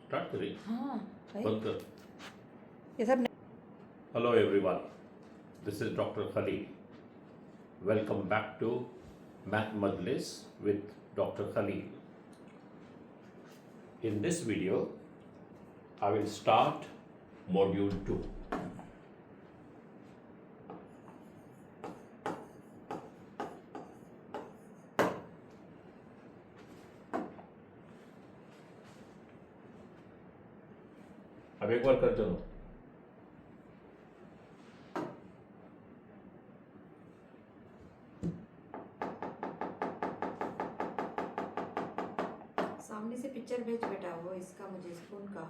Start करें हाँ भाई बंद कर ये सब hello everyone this is doctor Khalil welcome back to math Majlis with doctor Khalil in this video I will start module 2 अब एक बार कर चलो सामने से पिक्चर भेज बेटा वो इसका मुझे स्पून का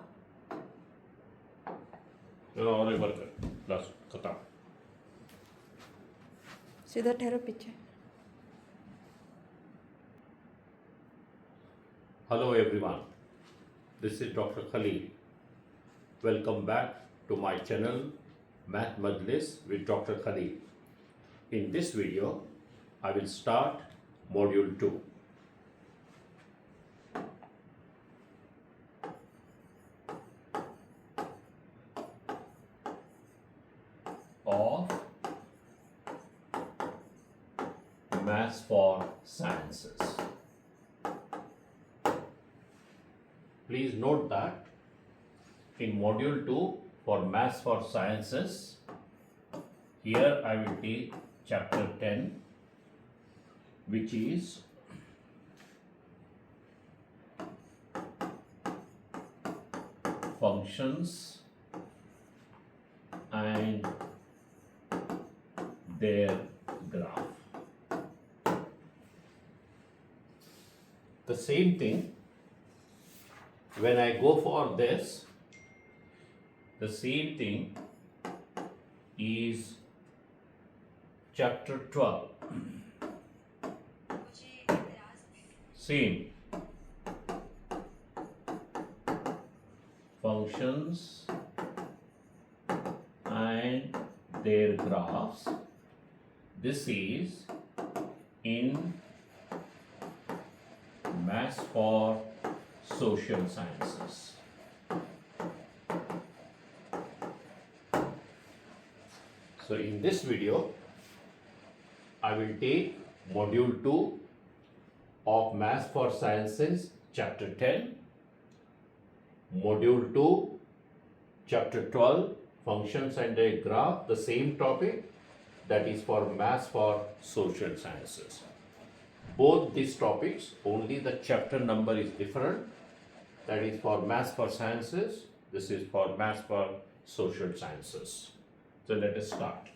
चलो और एक बार कर बस खत्म सीधा ठहरो पीछे Hello everyone, this is Dr. Khalil. Welcome back to my channel Math Majlis with Dr. Khalil. In this video, I will start module 2. Of Maths for Sciences. Please note that in module 2 for Maths for Sciences, here I will take chapter 10, which is functions and their graph. The same thing when I go for this, the same thing is chapter 12. Same. Functions and their graphs. This is in Maths for Social Sciences. So in this video, I will take module 2 of Maths for Sciences chapter 10, module 2 chapter 12 functions and their graph, the same topic, that is for Maths for Social Sciences. Both these topics, only the chapter number is different. That is for Maths for Sciences, this is for Maths for Social Sciences. So let us start.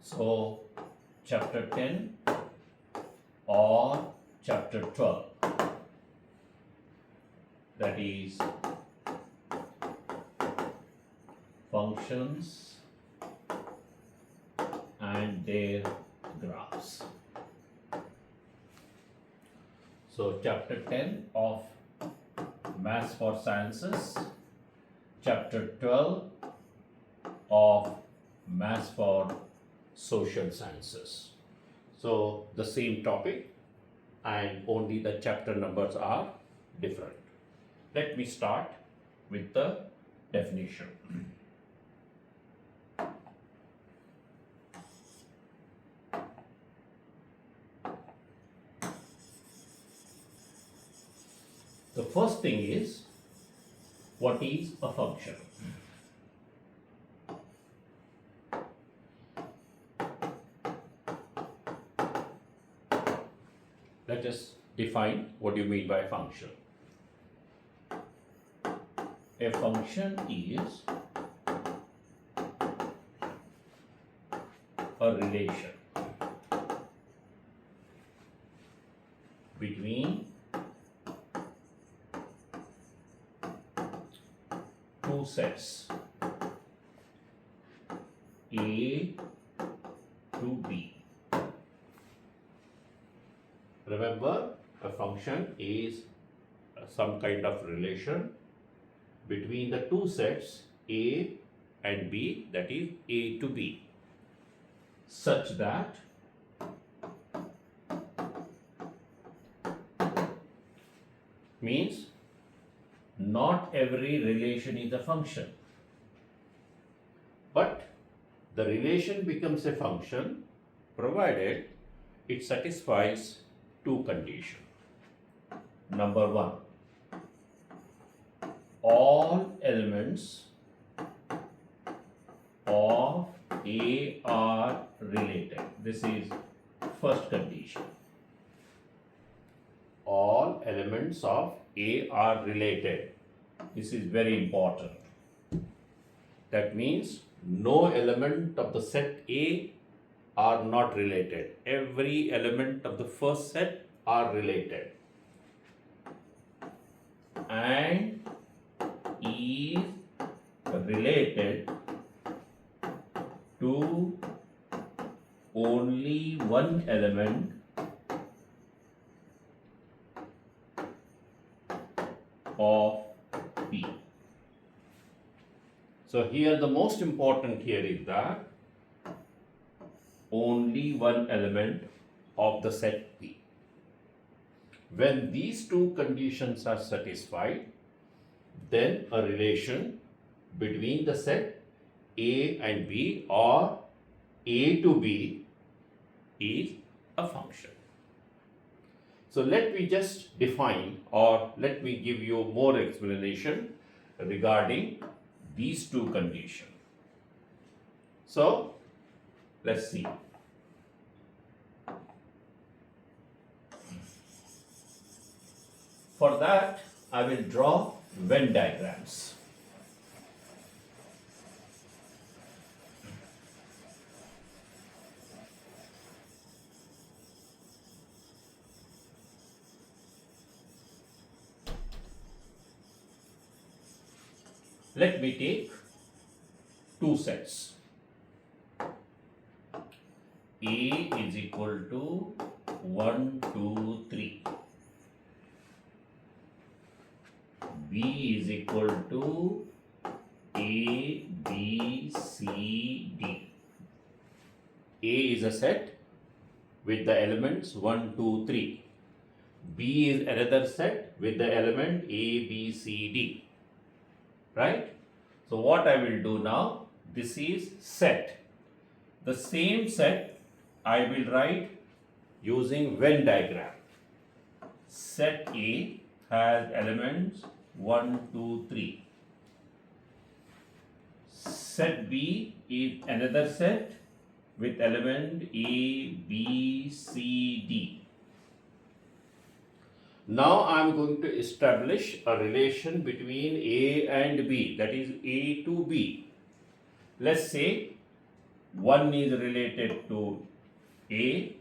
So chapter 10 or chapter 12, that is functions and their graphs. So chapter 10 of Maths for Sciences, chapter 12 of Maths for Social Sciences. So the same topic and only the chapter numbers are different. Let me start with the definition. The first thing is, what is a function? Let us define what you mean by function. A function is a relation between two sets A to B. Remember, a function is some kind of relation between the two sets A and B, that is A to B, such that means not every relation is a function, but the relation becomes a function provided it satisfies two conditions. Number one, all elements of A are related. This is first condition. All elements of A are related. This is very important. That means no element of the set A are not related. Every element of the first set are related and is related to only one element of P. So here the most important here is that only one element of the set P. When these two conditions are satisfied, then a relation between the set A and B or A to B is a function. So let me just define, or let me give you more explanation regarding these two conditions. So let's see. For that, I will draw Venn diagrams. Let me take two sets. A is equal to 1, 2, 3. B is equal to A, B, C, D. A is a set with the elements 1, 2, 3. B is another set with the element A, B, C, D. Right? So what I will do now, this is set. The same set I will write using Venn diagram. Set A has elements 1, 2, 3. Set B is another set with element A, B, C, D. Now I am going to establish a relation between A and B, that is A to B. Let's say 1 is related to A,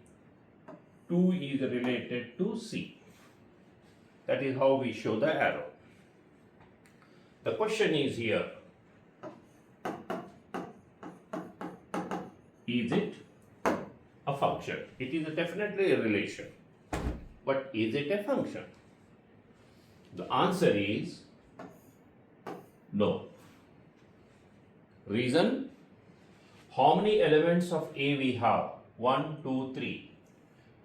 2 is related to C. That is how we show the arrow. The question is here, is it a function? It is definitely a relation. But is it a function? The answer is no. Reason? How many elements of A we have? 1, 2, 3.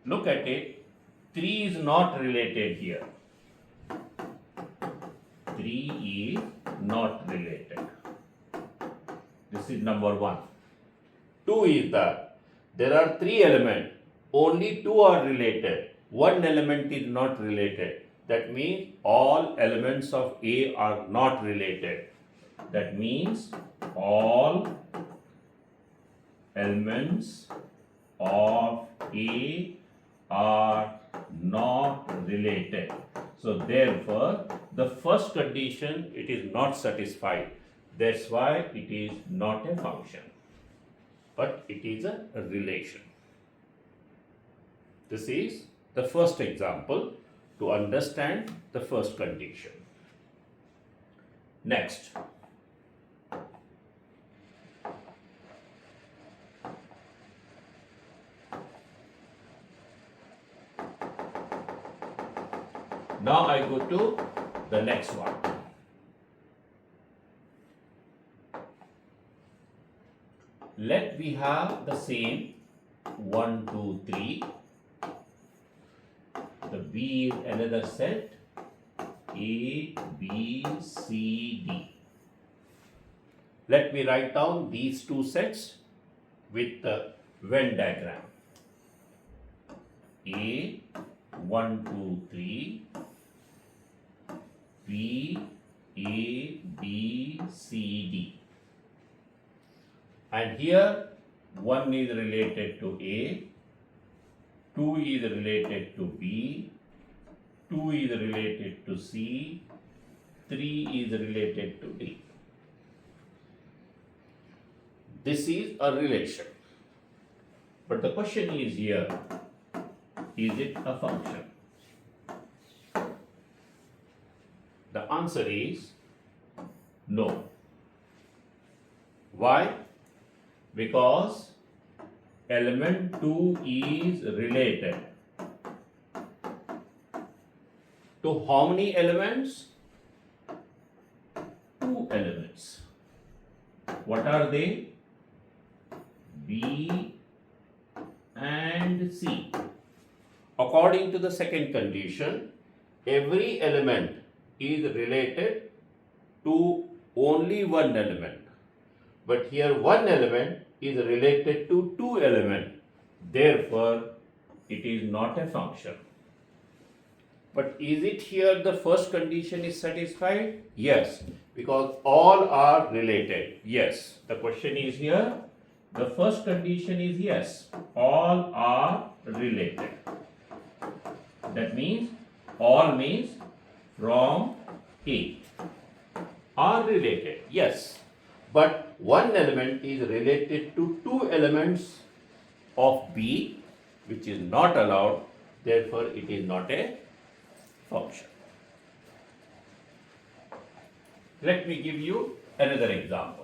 Look at it. 3 is not related here. 3 is not related. This is number 1. 2 is that there are 3 elements. Only 2 are related. One element is not related. That means all elements of A are not related. That means all elements of A are not related. So therefore, the first condition, it is not satisfied. That's why it is not a function, but it is a relation. This is the first example to understand the first condition. Next. Now I go to the next one. Let we have the same 1, 2, 3. The B is another set, A, B, C, D. Let me write down these two sets with the Venn diagram. A, 1, 2, 3, B, A, B, C, D. And here 1 is related to A, 2 is related to B, 2 is related to C, 3 is related to D. This is a relation. But the question is here, is it a function? The answer is no. Why? Because element 2 is related to how many elements? 2 elements. What are they? B and C. According to the second condition, every element is related to only one element. But here one element is related to 2 elements. Therefore, it is not a function. But is it here the first condition is satisfied? Yes, because all are related. Yes, the question is here. The first condition is yes, all are related. That means all means from A are related. Yes, but one element is related to 2 elements of B, which is not allowed. Therefore, it is not a function. Let me give you another example.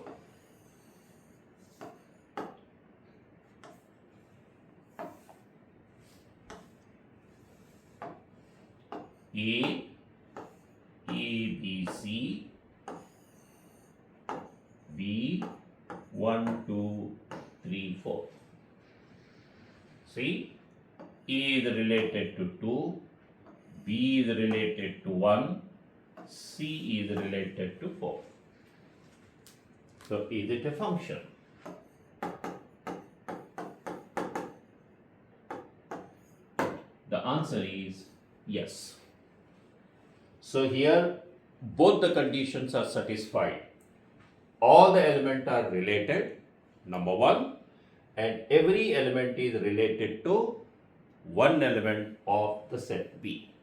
A, B, C, B, 1, 2, 3, 4. See, A is related to 2, B is related to 1, C is related to 4. So, is it a function? The answer is yes. So, here both the conditions are satisfied. All the elements are related, number 1, and every element is related to one element of the set B.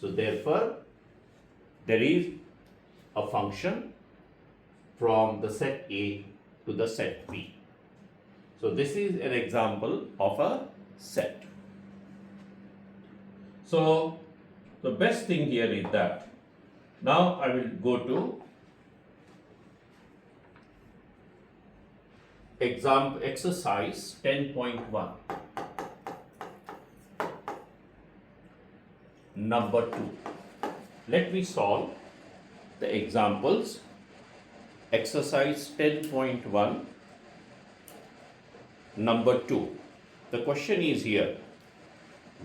So, therefore, there is a function from the set A to the set B. So, this is an example of a set. So, the best thing here is that now I will go to exercise 10.1. Number 2. Let me solve the examples. Exercise 10.1. Number 2. The question is here.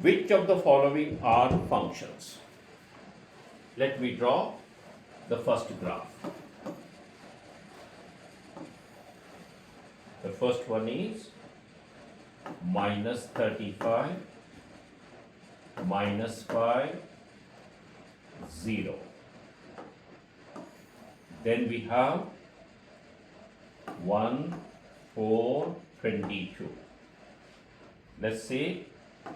Which of the following are functions? Let me draw the first graph. The first one is minus 35, minus 5, 0. Then we have 1, 4, 22. Let's say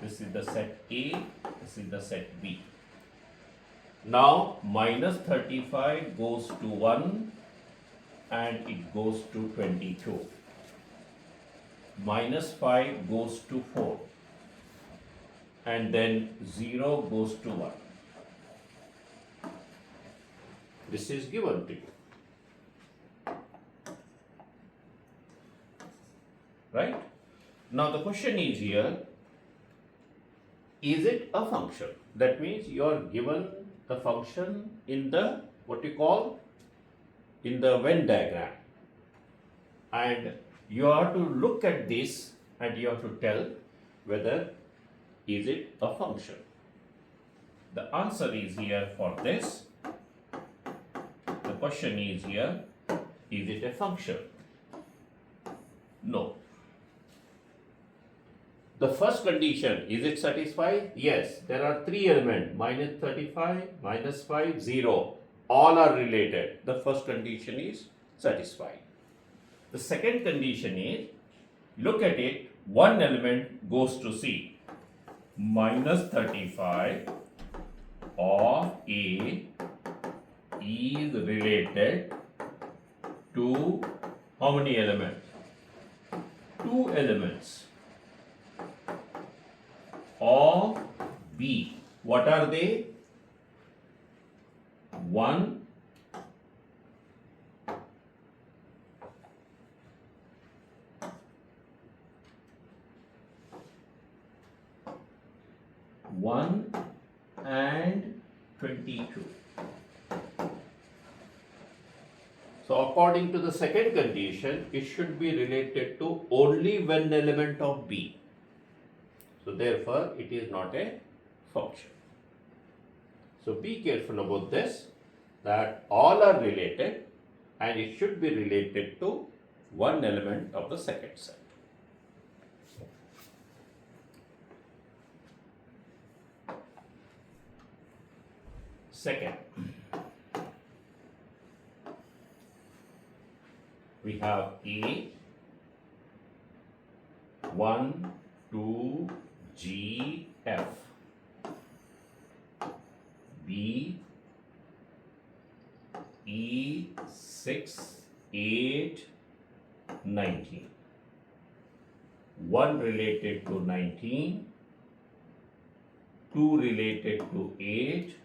this is the set A, this is the set B. Now minus 35 goes to 1 and it goes to 22. Minus 5 goes to 4 and then 0 goes to 1. This is given to you. Right? Now the question is here, is it a function? That means you are given the function in the what you call in the Venn diagram, and you have to look at this and you have to tell whether is it a function. The answer is here for this. The question is here, is it a function? No. The first condition, is it satisfied? Yes, there are three elements, minus 35, minus 5, 0. All are related. The first condition is satisfied. The second condition is, look at it, one element goes to C. Minus 35 of A is related to how many elements? Two elements of B. What are they? 1 and 22. So according to the second condition, it should be related to only one element of B. So therefore, it is not a function. So be careful about this, that all are related and it should be related to one element of the second set. Second, we have A, 1, 2, G, F, B, E, 6, 8, 19. 1 related to 19, 2 related to 8,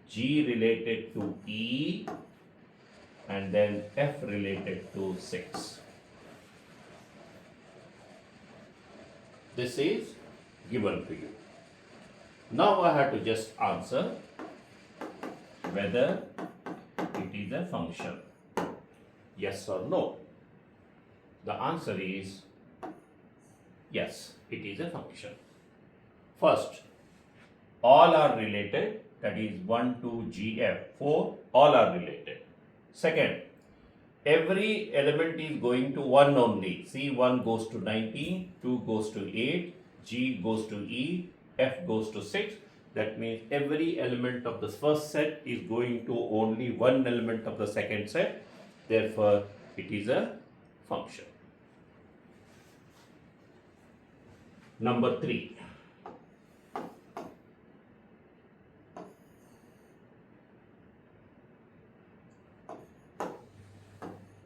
G related to E, and then F related to 6. This is given to you. Now I have to just answer whether it is a function, yes or no. The answer is yes, it is a function. First, all are related, that is 1, 2, G, F, 4, all are related. Second, every element is going to 1 only. See, 1 goes to 19, 2 goes to 8, G goes to E, F goes to 6. That means every element of the first set is going to only one element of the second set. Therefore, it is a function. Number 3.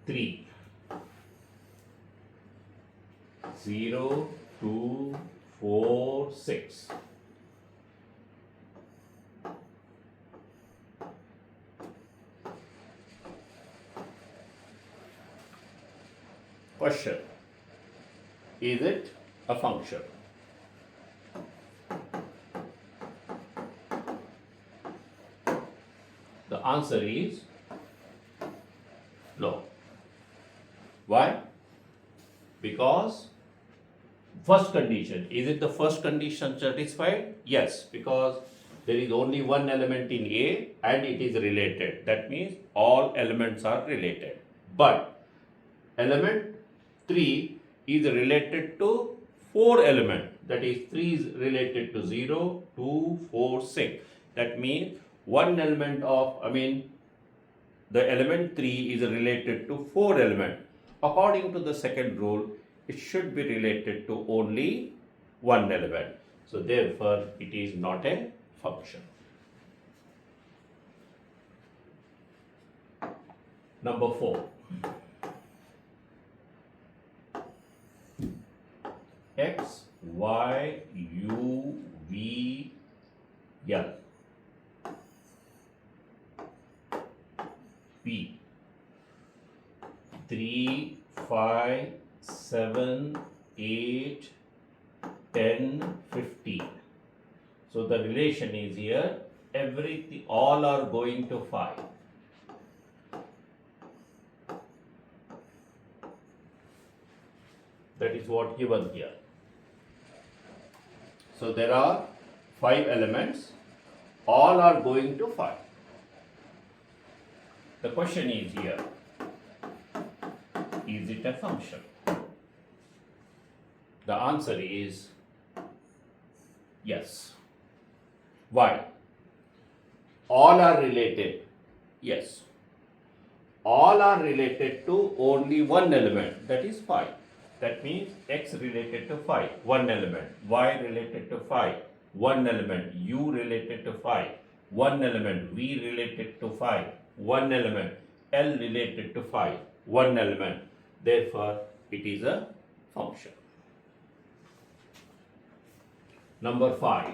Three. 0, 2, 4, 6. Question: is it a function? The answer is no. Why? Because first condition, is it the first condition satisfied? Yes, because there is only one element in A and it is related. That means all elements are related. But element 3 is related to 4 elements. That is 3 is related to 0, 2, 4, 6. That means one element of, the element 3 is related to 4 elements. According to the second rule, it should be related to only one element. So therefore, it is not a function. Number 4. X, Y, U, V, L. P. 3, 5, 7, 8, 10, 15. So the relation is here, everything, all are going to phi. That is what given here. So there are 5 elements, all are going to phi. The question is here, is it a function? The answer is yes. Why? All are related. Yes. All are related to only one element, that is phi. That means x related to phi, one element, y related to phi, one element, u related to phi, one element, v related to phi, one element, L related to phi, one element. Therefore, it is a function. Number 5.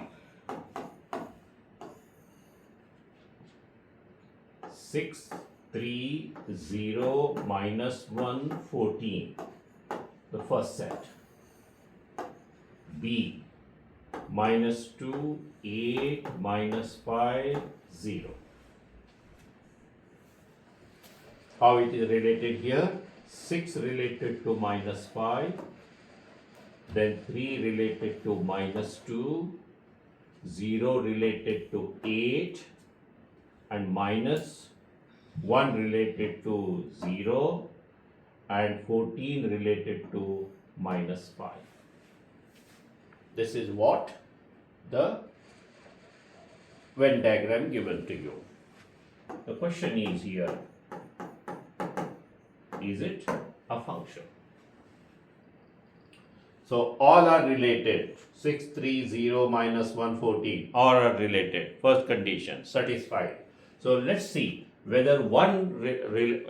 6, 3, 0, minus 1, 14. The first set. B. Minus 2, 8, minus 5, 0. How it is related here? 6 related to minus 5, then 3 related to minus 2, 0 related to 8, and minus 1 related to 0, and 14 related to minus 5. This is what the Venn diagram given to you. The question is here, is it a function? So all are related. 6, 3, 0, minus 1, 14. All are related. First condition satisfied. So let's see whether one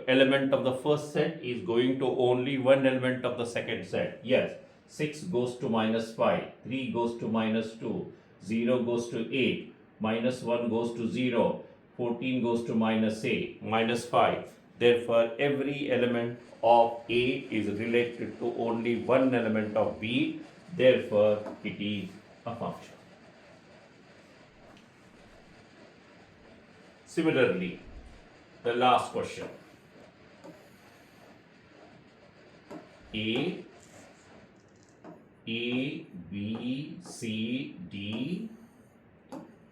element of the first set is going to only one element of the second set. Yes. 6 goes to minus 5. 3 goes to minus 2. 0 goes to 8. Minus 1 goes to 0. 14 goes to minus 8. Minus 5. Therefore, every element of A is related to only one element of B. Therefore, it is a function. Similarly, the last question. A, B, C, D.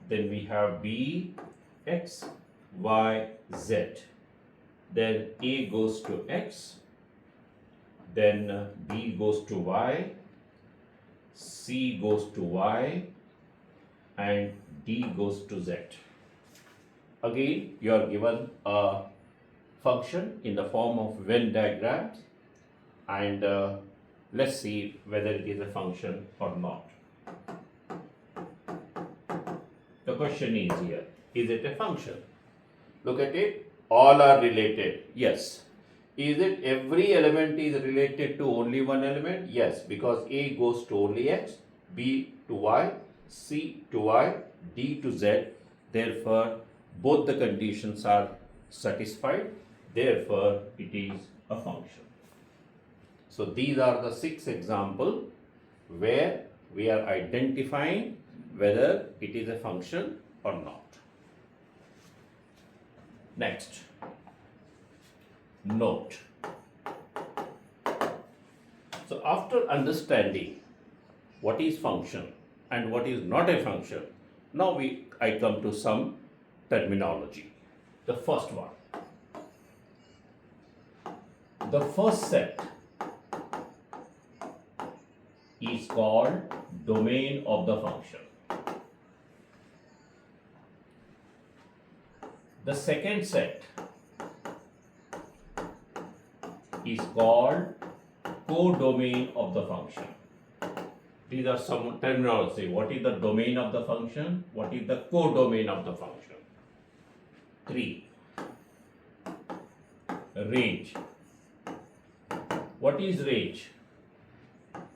Then we have B, X, Y, Z. Then A goes to X, then B goes to Y, C goes to Y, and D goes to Z. Again, you are given a function in the form of Venn diagrams, and let's see whether it is a function or not. The question is here, is it a function? Look at it. All are related. Yes. Is it every element is related to only one element? Yes, because A goes to only X, B to Y, C to Y, D to Z. Therefore, both the conditions are satisfied. Therefore, it is a function. So, these are the 6 examples where we are identifying whether it is a function or not. Next, note. So after understanding what is function and what is not a function, now I come to some terminology. The first one. The first set is called domain of the function. The second set is called codomain of the function. These are some terminology. What is the domain of the function? What is the codomain of the function? 3. Range. What is range?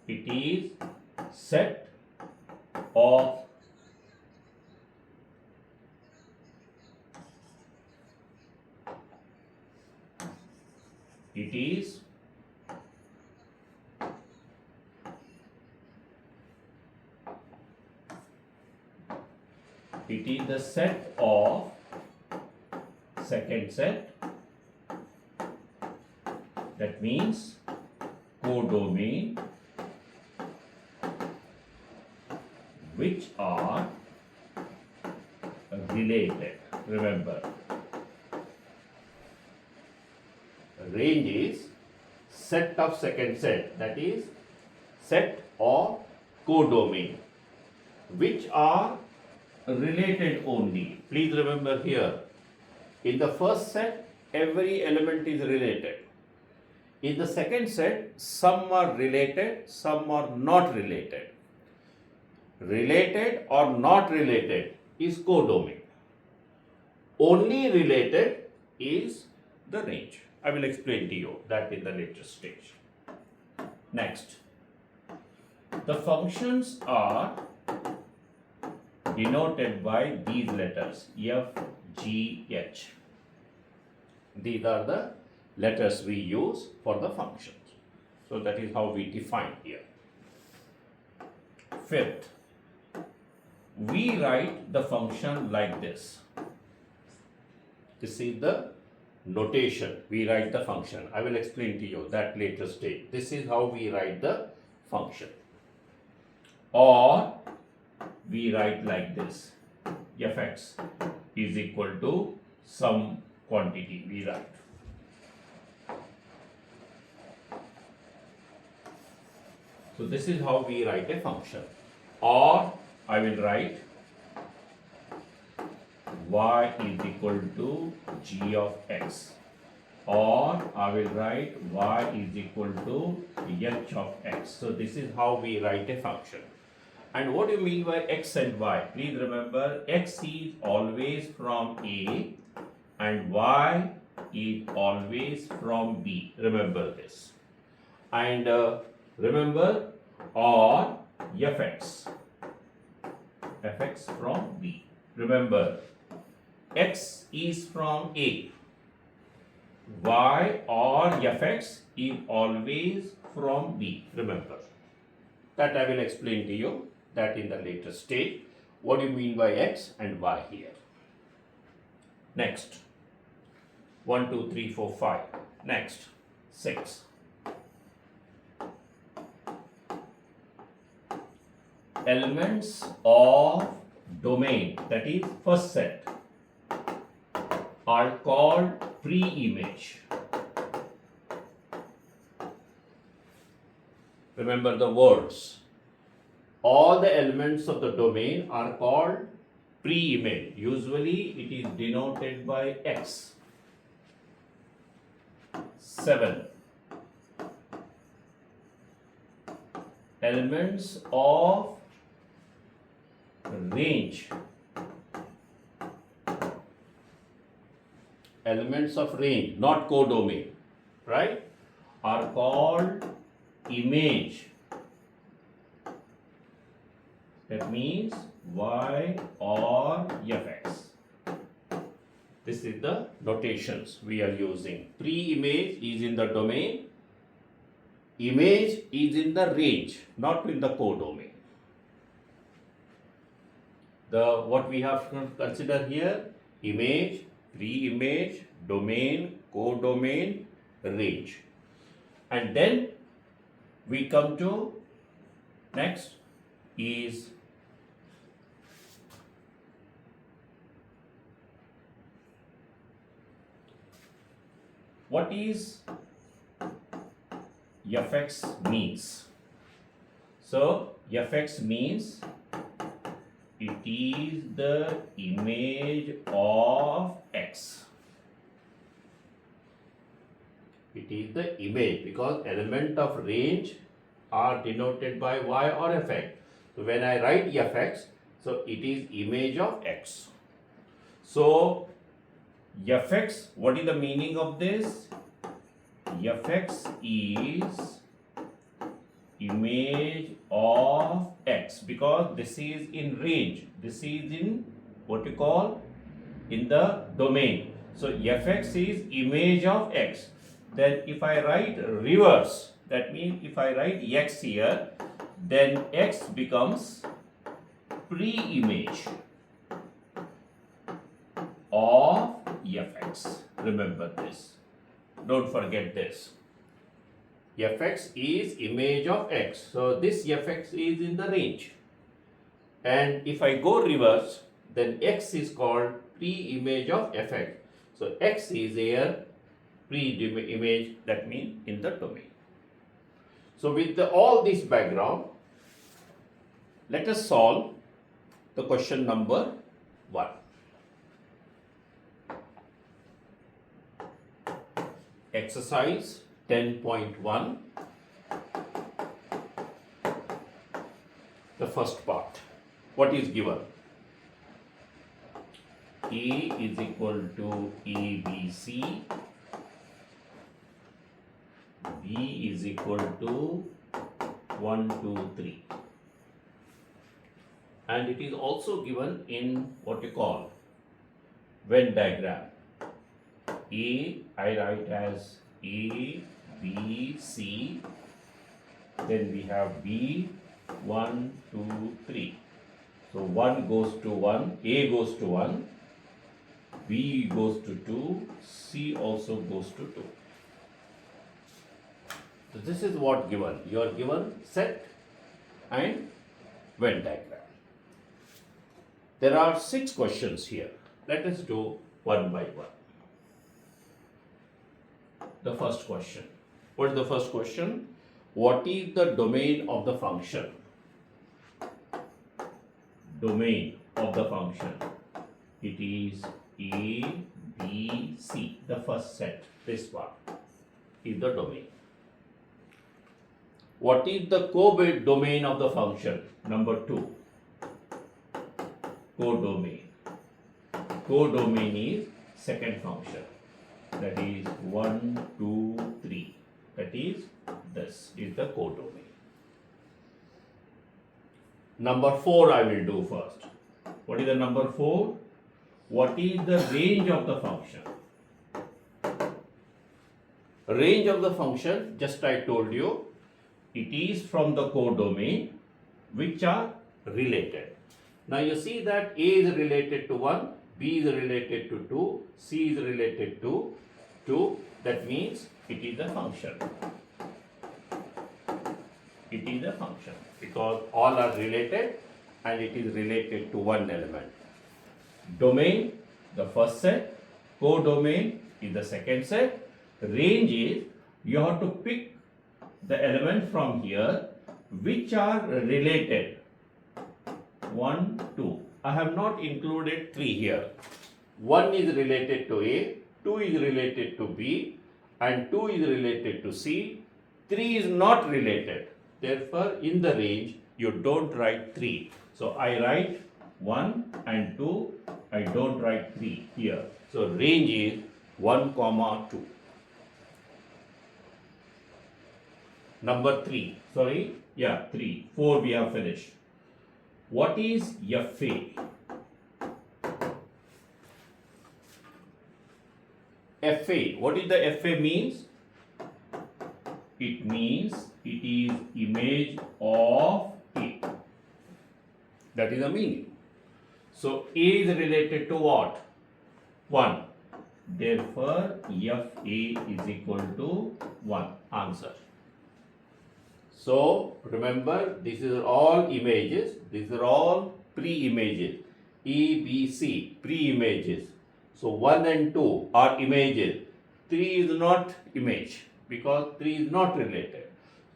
It is set of It is the set of second set. That means codomain which are related. Remember, range is set of second set, that is set or codomain which are related only. Please remember here, in the first set every element is related. In the second set, some are related, some are not related. Related or not related is codomain. Only related is the range. I will explain to you that in the later stage. Next, the functions are denoted by these letters F, G, H. These are the letters we use for the functions. So that is how we define here. Fifth, we write the function like this. This is the notation. We write the function. I will explain to you that later stage. This is how we write the function. Or we write like this. Fx is equal to some quantity we write. So this is how we write a function. Or I will write y is equal to g of x. Or I will write y is equal to h of x. So this is how we write a function. And what do you mean by x and y? Please remember, x is always from A and y is always from B. Remember this. And remember, or fx from B. Remember, x is from A. Y or fx is always from B. Remember. That I will explain to you that in the later stage. What do you mean by x and y here? Next. 1, 2, 3, 4, 5. Next. 6. Elements of domain, that is first set, are called pre-image. Remember the words. All the elements of the domain are called pre-image. Usually it is denoted by X. 7. Elements of range. Elements of range, not codomain, right, are called image. That means y or fx. This is the notations we are using. Pre-image is in the domain. Image is in the range, not in the codomain. What we have to consider here: image, pre-image, domain, codomain, range. And then we come to next is what is fx means. So fx means it is the image of x. It is the image because element of range are denoted by y or fx. So when I write fx, so it is image of x. So fx, what is the meaning of this? Fx is image of x because this is in range. This is in what you call in the domain. So fx is image of x. Then if I write reverse, that means if I write x here, then x becomes pre-image. of fx. Remember this. Don't forget this. Fx is image of x. So this fx is in the range. And if I go reverse, then x is called pre-image of fx. So x is here pre-image, that means in the domain. So with all this background, let us solve the question number 1. Exercise 10.1, the first part. What is given? A is equal to ABC, B is equal to 1, 2, 3. And it is also given in what you call Venn diagram. A, I write as A, B, C, then we have B, 1, 2, 3. So 1 goes to 1, A goes to 1, B goes to 2, C also goes to 2. So this is what given. You are given set and Venn diagram. There are 6 questions here. Let us do one by one. The first question. What is the first question? What is the domain of the function? Domain of the function. It is A, B, C. The first set, this one, is the domain. What is the codomain of the function? Number 2. Codomain. Codomain is second function. That is 1, 2, 3. That is, this is the codomain. Number 4 I will do first. What is the number 4? What is the range of the function? Range of the function, just I told you, it is from the codomain which are related. Now you see that A is related to 1, B is related to 2, C is related to 2. That means it is a function. It is a function because all are related and it is related to one element. Domain, the first set. Codomain is the second set. Range is you have to pick the element from here which are related. 1, 2. I have not included 3 here. 1 is related to A, 2 is related to B, and 2 is related to C. 3 is not related. Therefore, in the range, you don't write 3. So, I write 1 and 2. I don't write 3 here. So, range is 1, 2. Number 3. 3. 4 we have finished. What is FA? FA. What is the FA means? It means it is image of A. That is the meaning. So A is related to what? 1. Therefore, FA is equal to 1. Answer. So remember, these are all images. These are all pre-images. E, B, C, pre-images. So 1 and 2 are images. 3 is not image because 3 is not related.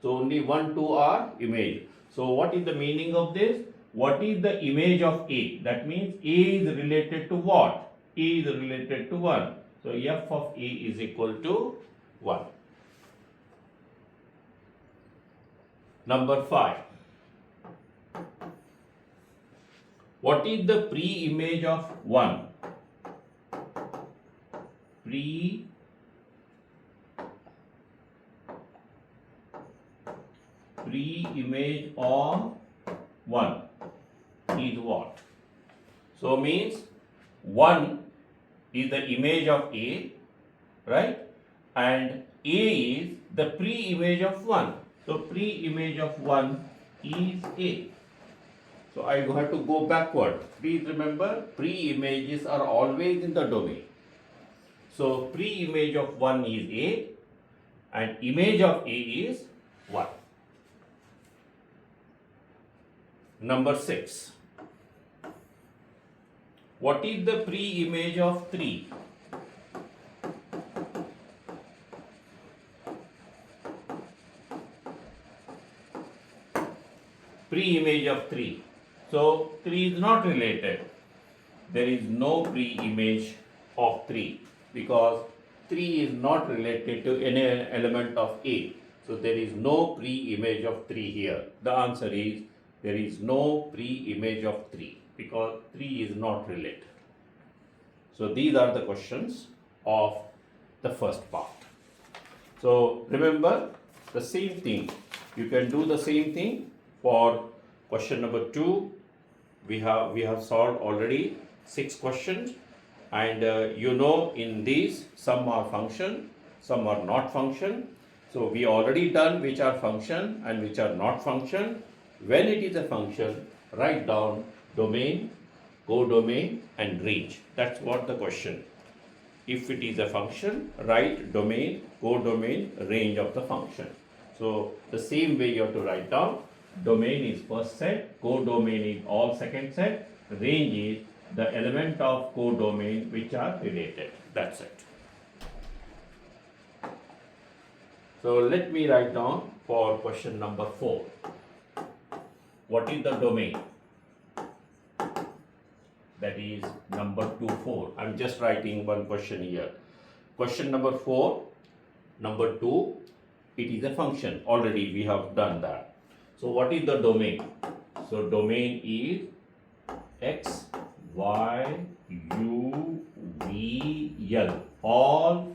So only 1, 2 are image. So what is the meaning of this? What is the image of A? That means A is related to what? A is related to 1. So F of A is equal to 1. Number 5. What is the pre-image of 1? Pre-image of 1 is what? So means 1 is the image of A, right? And A is the pre-image of 1. So pre-image of 1 is A. So So I have to go backward. Please remember, pre-images are always in the domain. So pre-image of 1 is A and image of A is 1. Number 6. What is the pre-image of 3? Pre-image of 3. So 3 is not related. There is no pre-image of 3 because 3 is not related to any element of A. So there is no pre-image of 3 here. The answer is there is no pre-image of 3 because 3 is not related. So these are the questions of the first part. So remember the same thing. You can do the same thing for question number 2. We have solved already 6 questions, and in these some are function, some are not function. So we already done which are function and which are not function. When it is a function, write down domain, codomain and range. That's what the question. If it is a function, write domain, codomain, range of the function. So the same way you have to write down. Domain is first set, codomain is all second set, range is the element of codomain which are related. That's it. So let me write down for question number 4. What is the domain? That is number 2-4. I'm just writing one question here. Question number 4, number 2, it is a function. Already we have done that. So what is the domain? So domain is X, Y, U, V, L. All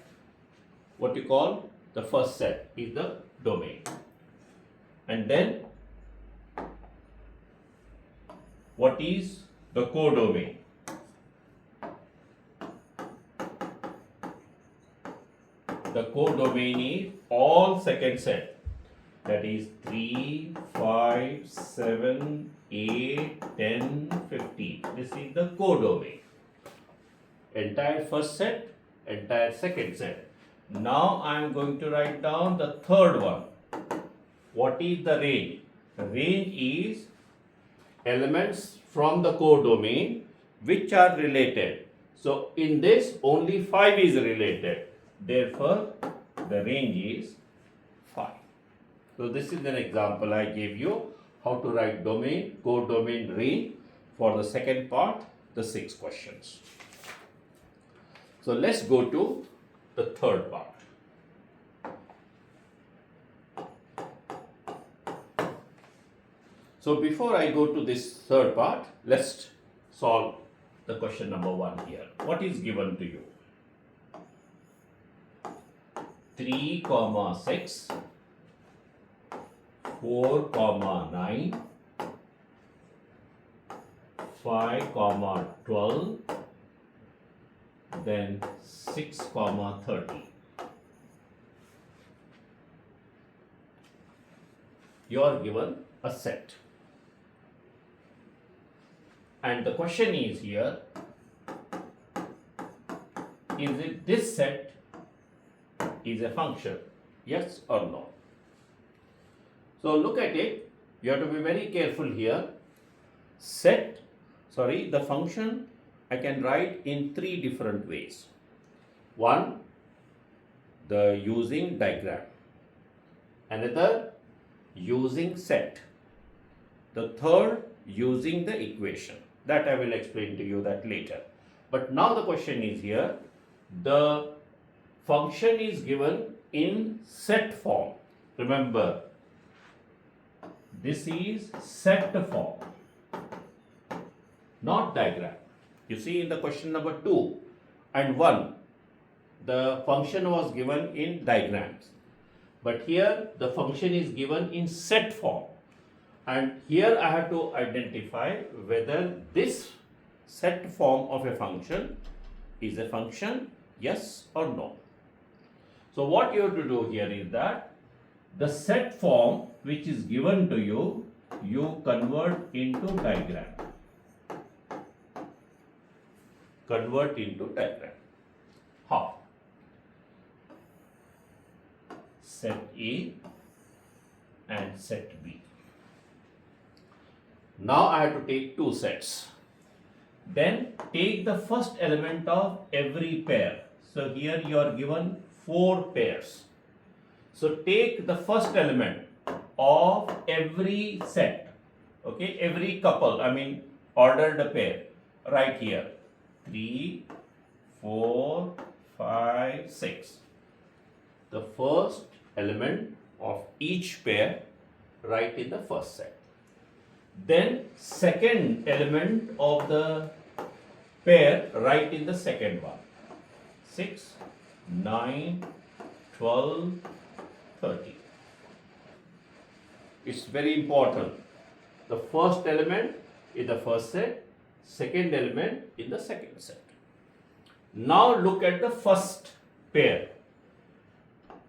what you call the first set is the domain. And then what is the codomain? The codomain is all second set. That is 3, 5, 7, 8, 10, 15. This is the codomain. Entire first set, entire second set. Now I am going to write down the third one. What is the range? The range is elements from the codomain which are related. So in this only 5 is related. Therefore the range is 5. So this is an example I gave you how to write domain, codomain, range for the second part, the 6 questions. So let's go to the third part. So before I go to this third part, let's solve the question number 1 here. What is given to you? 3, 6, 4, 9, 5, 12, then 6, 30. You are given a set. And the question is here, is it this set is a function? Yes or no? So look at it. You have to be very careful here. The function I can write in 3 different ways. One, the using diagram. Another, using set. The third, using the equation. That I will explain to you that later. But now the question is here, the function is given in set form. Remember, this is set form, not diagram. You see in the question number 2 and 1, the function was given in diagrams. But here the function is given in set form. And here I have to identify whether this set form of a function is a function, yes or no. So what you have to do here is that the set form which is given to you you convert into diagram. Convert into diagram. How? Set A and set B. Now I have to take two sets. Then take the first element of every pair. So here you are given 4 pairs. So take the first element of every set. Okay, every couple, ordered pair. Right here. 3, 4, 5, 6. The first element of each pair write in the first set. Then second element of the pair write in the second one. 6, 9, 12, 13. It's very important. The first element in the first set, second element in the second set. Now look at the first pair.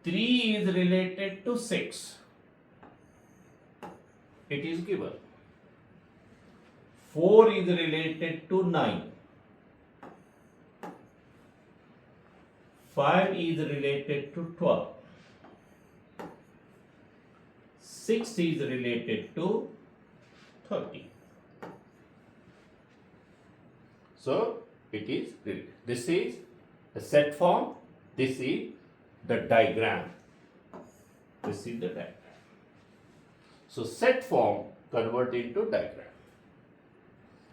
3 is related to 6. It is given. 4 is related to 9. 5 is related to 12. 6 is related to 30. So it is related. This is the set form. This is the diagram. This is the diagram. So set form convert into diagram.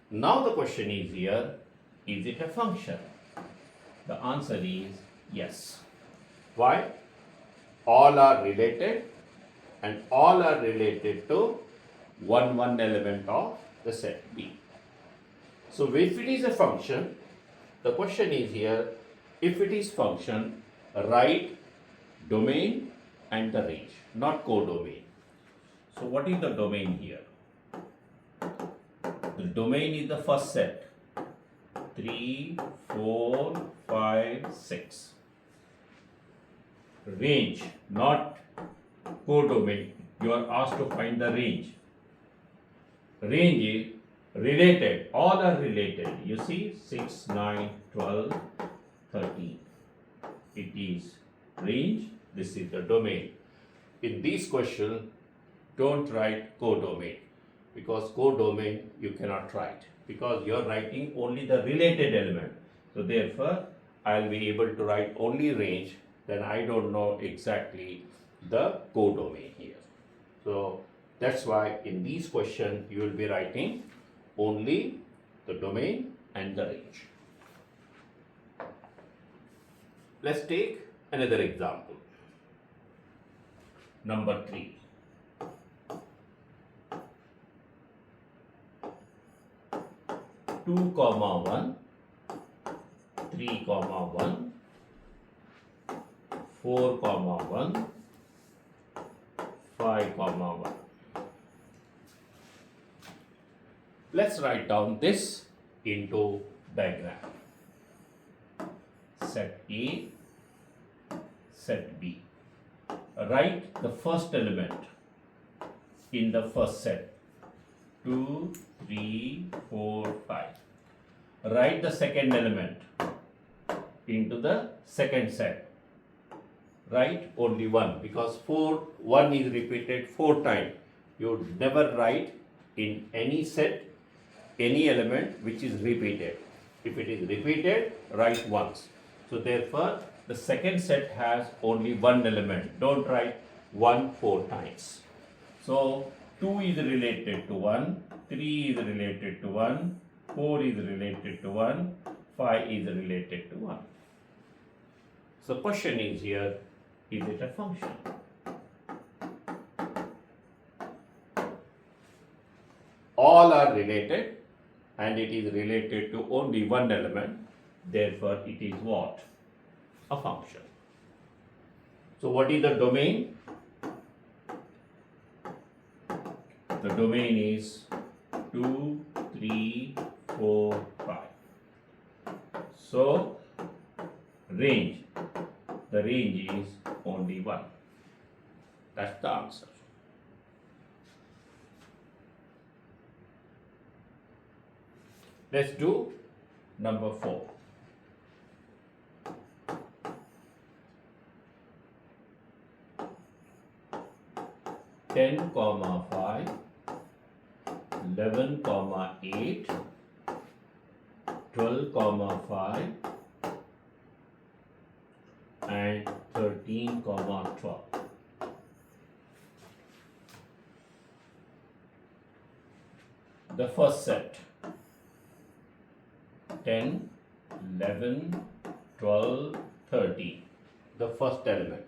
Now the question is here, is it a function? The answer is yes. Why? All are related and all are related to one element of the set B. So if it is a function, the question is here, if it is function, write domain and the range, not codomain. So what is the domain here? The domain is the first set. 3, 4, 5, 6. Range, not codomain. You are asked to find the range. Range is related. All are related. You see 6, 9, 12, 13. It is range. This is the domain. In this question, don't write codomain, because codomain you cannot write, because you are writing only the related element. So therefore, I will be able to write only range. Then I don't know exactly the codomain here. So that's why in these questions you will be writing only the domain and the range. Let's take another example. Number 3. 2, 1, 3, 1, 4, 1, 5, 1. Let's write down this into diagram. Set A, set B. Write the first element in the first set. 2, 3, 4, 5. Write the second element into the second set. Write only 1, because 1 is repeated 4 times. You never write in any set any element which is repeated. If it is repeated, write once. So therefore, the second set has only 1 element. Don't write 1 4 times. So 2 is related to 1, 3 is related to 1, 4 is related to 1, 5 is related to 1. So question is here, is it a function? All are related and it is related to only 1 element. Therefore, it is what? A function. So what is the domain? The domain is 2, 3, 4, 5. So range, the range is only 1. That's the answer. Let's do number 4. Ten comma 5, 11 comma 8, 12 comma 5, and 13 comma 12. The first set, 10, 11, 12, 13, the first element.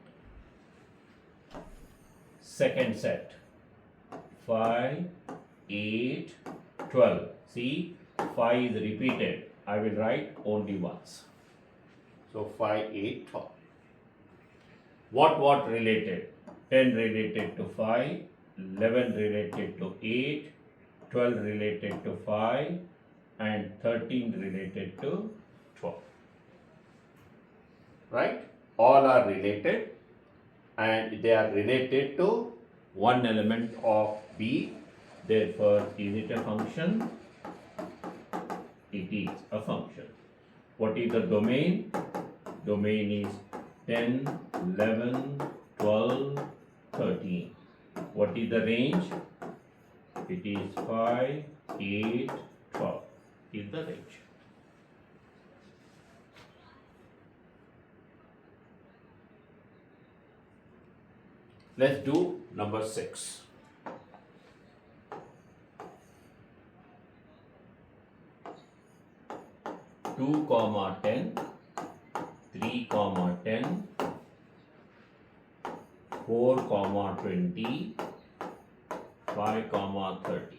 Second set, 5, 8, 12. See, 5 is repeated. I will write only once. So 5, 8, 12. What related? 10 related to 5, 11 related to 8, 12 related to 5, and 13 related to 12. Right? All are related, and they are related to one element of B. Therefore, is it a function? It is a function. What is the domain? Domain is 10, 11, 12, 13. What is the range? It is 5, 8, 12 is the range. Let's do number 6. Two comma 10, 3 comma 10, 4 comma 20, 5 comma 30.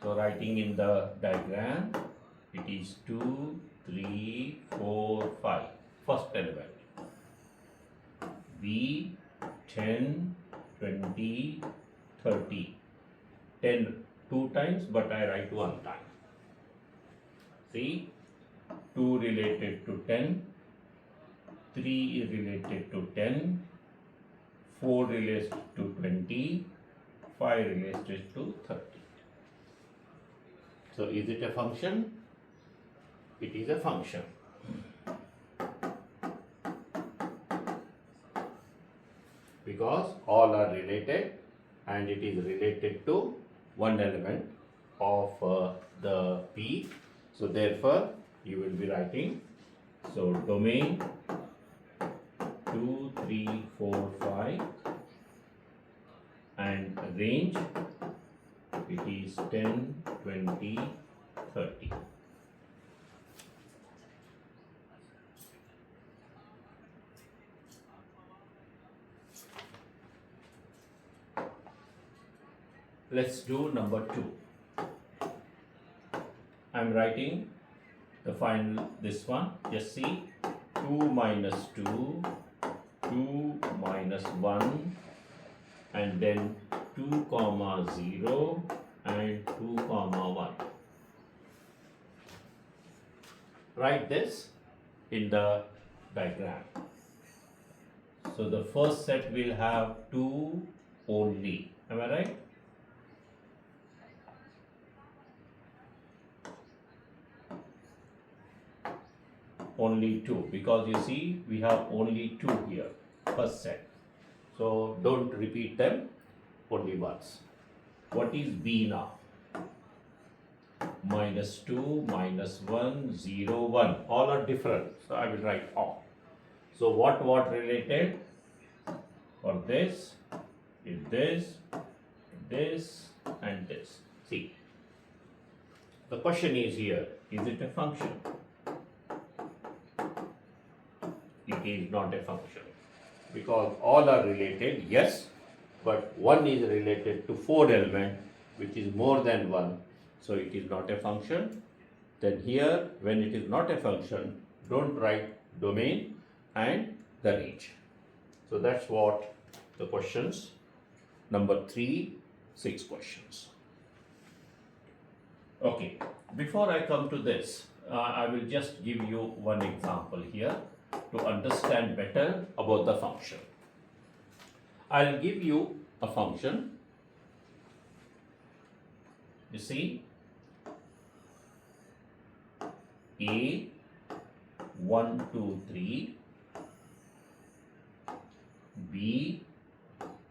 So writing in the diagram, it is 2, 3, 4, 5. First element. B, 10, 20, 30. 10 two times, but I write one time. See, 2 related to 10, 3 is related to 10, 4 relates to 20, 5 relates to 30. So is it a function? It is a function. Because all are related, and it is related to one element of the P. So therefore you will be writing, so domain 2, 3, 4, 5, and range it is 10, 20, 30. Let's do number 2. I'm writing the final, this one, just see, 2 minus 2, 2 minus 1, and then 2 comma 0 and 2 comma 1. Write this in the diagram. So the first set will have 2 only, am I right? Only 2, because you see we have only 2 here, first set. So don't repeat them, only once. What is B now? Minus 2, minus 1, 0, 1. All are different, so I will write all. So what related? For this is this, and this. See, the question is here, is it a function? It is not a function, because all are related, yes, but one is related to 4 element, which is more than 1, so it is not a function. Then here, when it is not a function, don't write domain and the range. So that's what the questions, number 3, 6 questions. Okay, before I come to this, I will just give you one example here to understand better about the function. I'll give you a function You see, A 1, 2, 3, B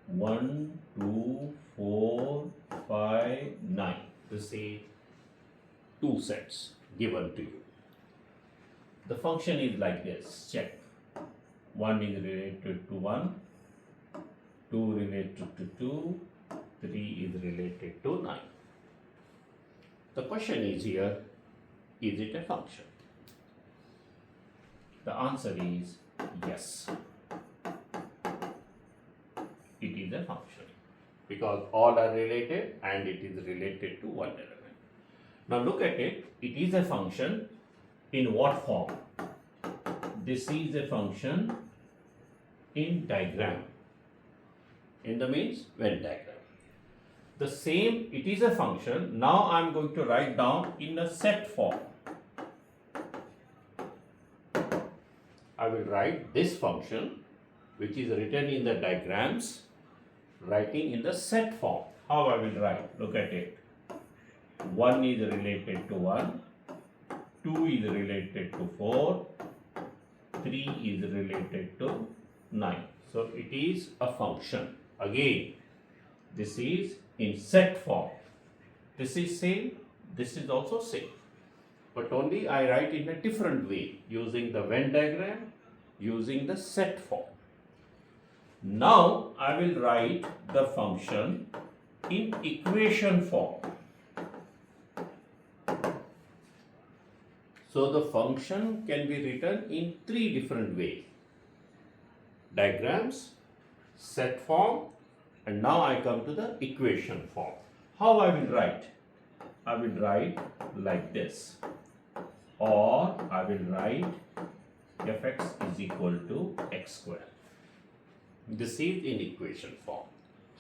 1, 2, 4, 5, 9. You see, two sets given to you. The function is like this. Check. 1 is related to 1, 2 related to 2, 3 is related to 9. The question is here, is it a function? The answer is yes. It is a function because all are related and it is related to one element. Now look at it. It is a function in what form? This is a function in diagram. In the means Venn diagram. The same, it is a function. Now I am going to write down in a set form. I will write this function which is written in the diagrams, writing in the set form. How I will write? Look at it. 1 is related to 1, 2 is related to 4, 3 is related to 9. So it is a function. Again, this is in set form. This is same, this is also same. But only I write in a different way using the Venn diagram, using the set form. Now I will write the function in equation form. So the function can be written in three different ways. Diagrams, set form, and now I come to the equation form. How I will write? I will write like this, or I will write fx is equal to x square. This is in equation form.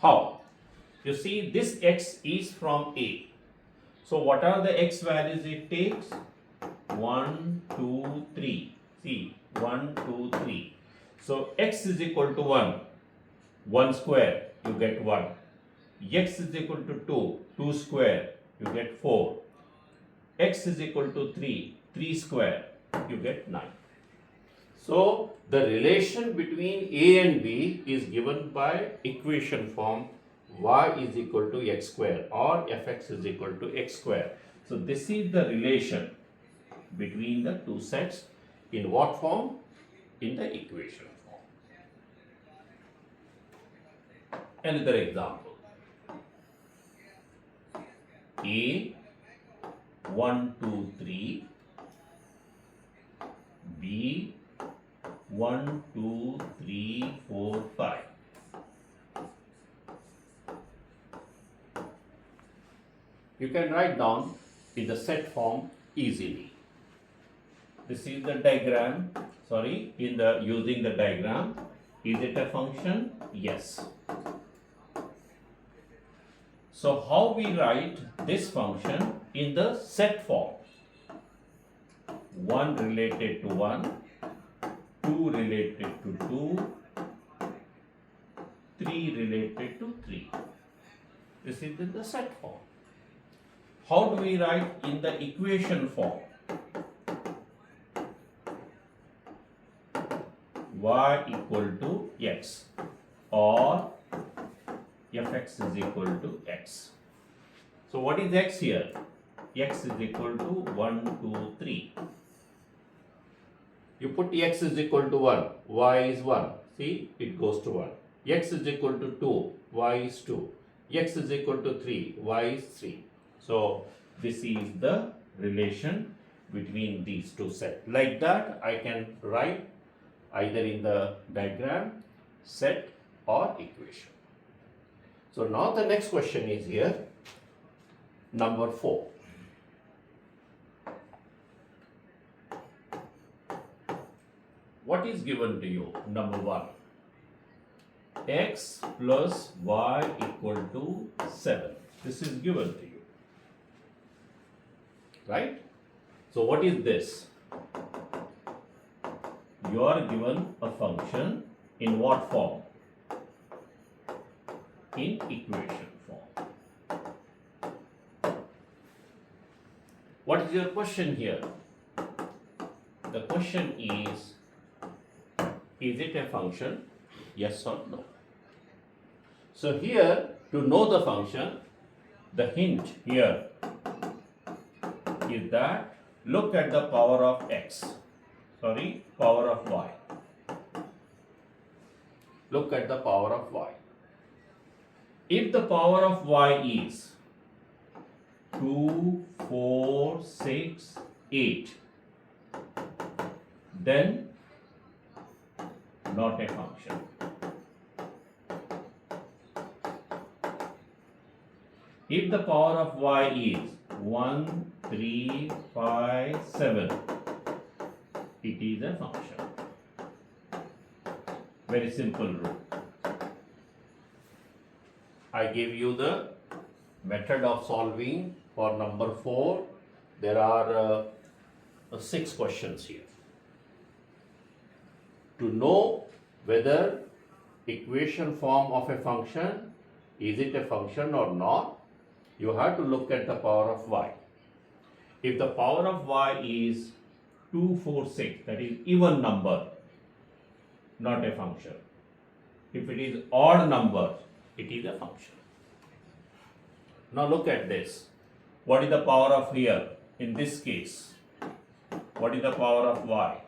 How? You see, this x is from A. So what are the x values it takes? 1, 2, 3. See, 1, 2, 3. So x is equal to 1. 1 square, you get 1. X is equal to 2. 2 square, you get 4. X is equal to 3. 3 square, you get 9. So the relation between A and B is given by equation form. Y is equal to x square or fx is equal to x square. So this is the relation between the two sets. In what form? In the equation form. Another example. A 1, 2, 3. B 1, 2, 3, 4, 5. You can write down in the set form easily. This is the diagram. Sorry, using the diagram. Is it a function? Yes. So how we write this function in the set form? 1 related to 1, 2 related to 2, 3 related to 3. This is in the set form. How do we write in the equation form? Y equal to x or fx is equal to x. So what is x here? X is equal to 1, 2, 3. You put x is equal to 1, y is 1. See, it goes to 1. X is equal to 2, y is 2. X is equal to 3, y is 3. So this is the relation between these two sets. Like that, I can write either in the diagram, set or equation. So now the next question is here, number 4. What is given to you? Number 1. X plus y equal to 7. This is given to you. Right? So what is this? You are given a function in what form? In equation form. What is your question here? The question is it a function? Yes or no? So here, to know the function, the hint here is that look at the power of power of y. Look at the power of y. If the power of y is 2, 4, 6, 8, then not a function. If the power of y is 1, 3, 5, 7, it is a function. Very simple rule. I gave you the method of solving for number 4. There are 6 questions here. To know whether equation form of a function, is it a function or not, you have to look at the power of y. If the power of y is 2, 4, 6, that is even number, not a function. If it is odd number, it is a function. Now look at this. What is the power of here? In this case, what is the power of y?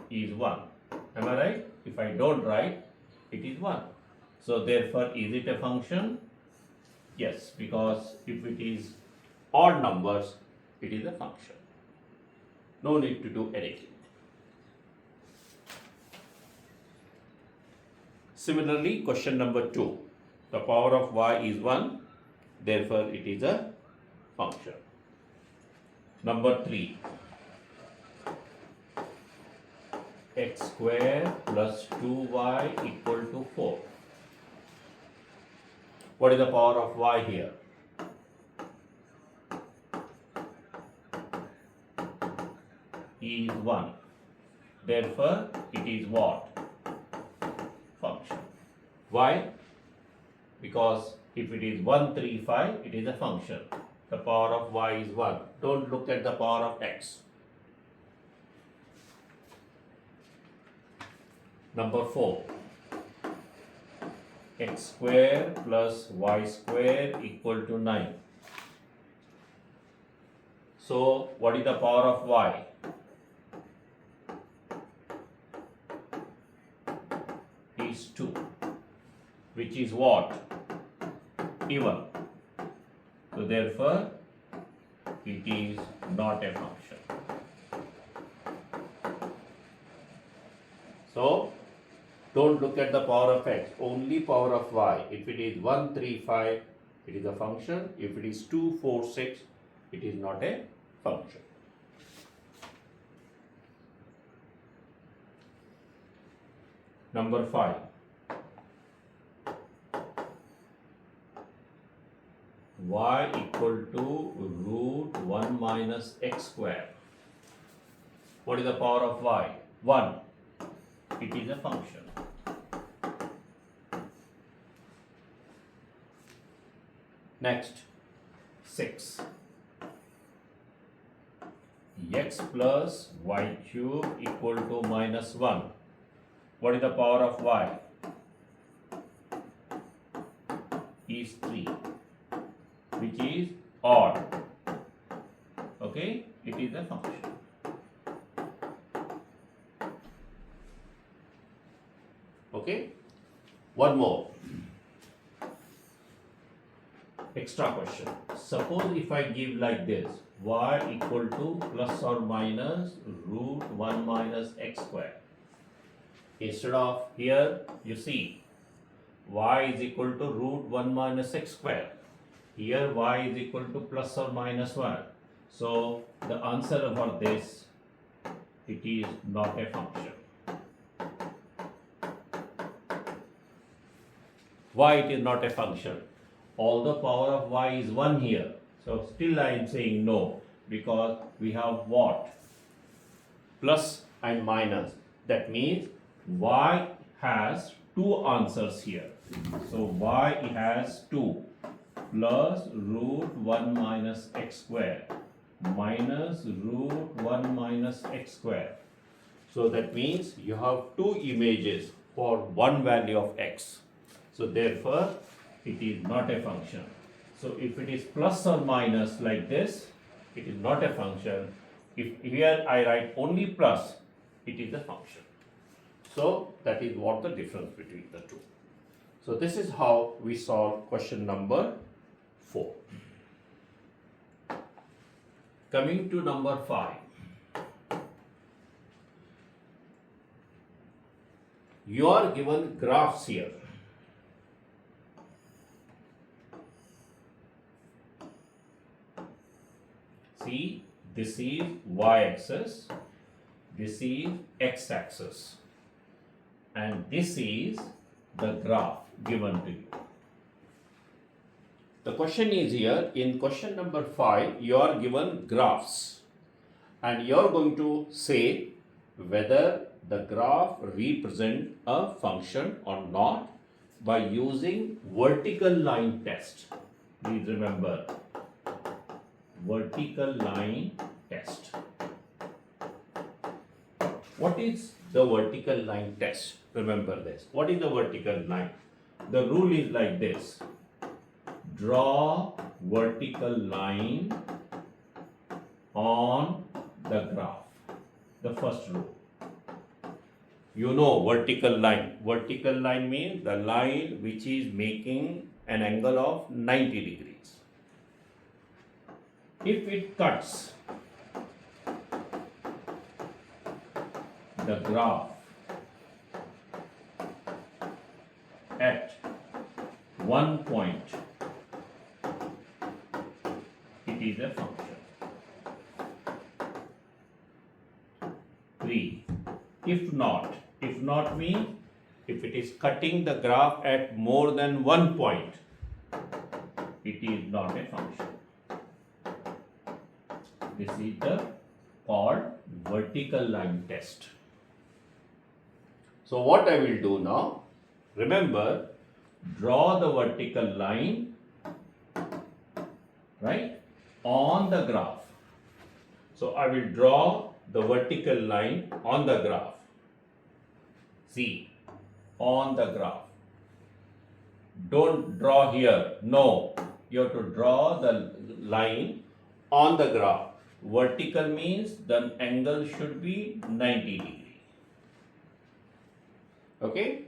Is 1. Am I right? If I don't write, it is 1. So therefore, is it a function? Yes, because if it is odd numbers, it is a function. No need to do anything. Similarly, question number 2. The power of y is 1, therefore it is a function. Number 3. X square plus 2y equal to 4. What is the power of y here? Is 1. Therefore, it is what? Function. Why? Because if it is 1, 3, 5, it is a function. The power of y is 1. Don't look at the power of x. Number 4. X square plus y square equal to 9. So, what is the power of y? Is 2, which is what? Even. So therefore, it is not a function. So, don't look at the power of x, only power of y. If it is 1, 3, 5, it is a function. If it is 2, 4, 6, it is not a function. Number 5. Y equal to root 1 minus x square. What is the power of y? 1. It is a function. Next, 6. X plus y cube equal to minus 1. What is the power of y? Is 3, which is odd. Okay, it is a function. Okay, one more extra question. Suppose if I give like this, y equal to plus or minus root 1 minus x square. Instead of here, you see, y is equal to root 1 minus x square. Here y is equal to plus or minus 1. So the answer for this, it is not a function. Why it is not a function? Although power of y is 1 here, so still I am saying no, because we have what? Plus and minus. That means y has two answers here. So y has 2. plus root 1 minus x square minus root 1 minus x square. So that means you have two images for one value of x. So therefore, it is not a function. So if it is plus or minus like this, it is not a function. If here I write only plus, it is a function. So that is what the difference between the two. So this is how we solve question number 4. Coming to number 5. You are given graphs here. See, this is y-axis, this is x-axis, and this is the graph given to you. The question is here, in question number 5, you are given graphs and you are going to say whether the graph represent a function or not by using vertical line test. Please remember, vertical line test. What is the vertical line test? Remember this. What is the vertical line? The rule is like this. Draw vertical line on the graph. The first rule. You know vertical line. Vertical line means the line which is making an angle of 90 degrees. If it cuts the graph at one point, it is a function. 3. If not means if it is cutting the graph at more than one point, it is not a function. This is the called vertical line test. So what I will do now, remember, draw the vertical line, right, on the graph. So I will draw the vertical line on the graph. See, on the graph. Don't draw here. No, you have to draw the line on the graph. Vertical means the angle should be 90 degree. Okay?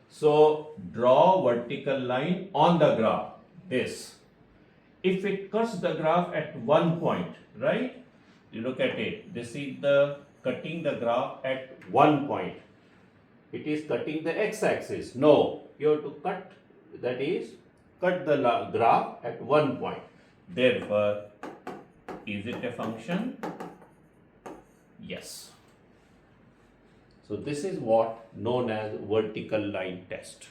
So draw vertical line on the graph. This. If it cuts the graph at one point, right? You look at it. This is the cutting the graph at one point. It is cutting the x-axis. No, you have to cut, that is, cut the graph at one point. Therefore, is it a function? Yes. So this is what known as vertical line test.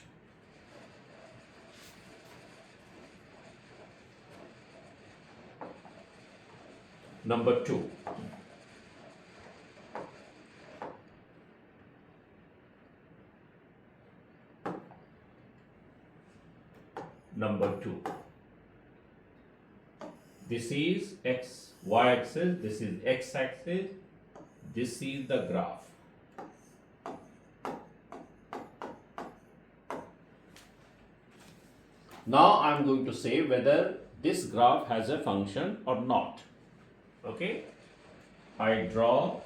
Number 2. Number 2. This is y-axis, this is x-axis, this is the graph. Now I am going to say whether this graph has a function or not. Okay? I draw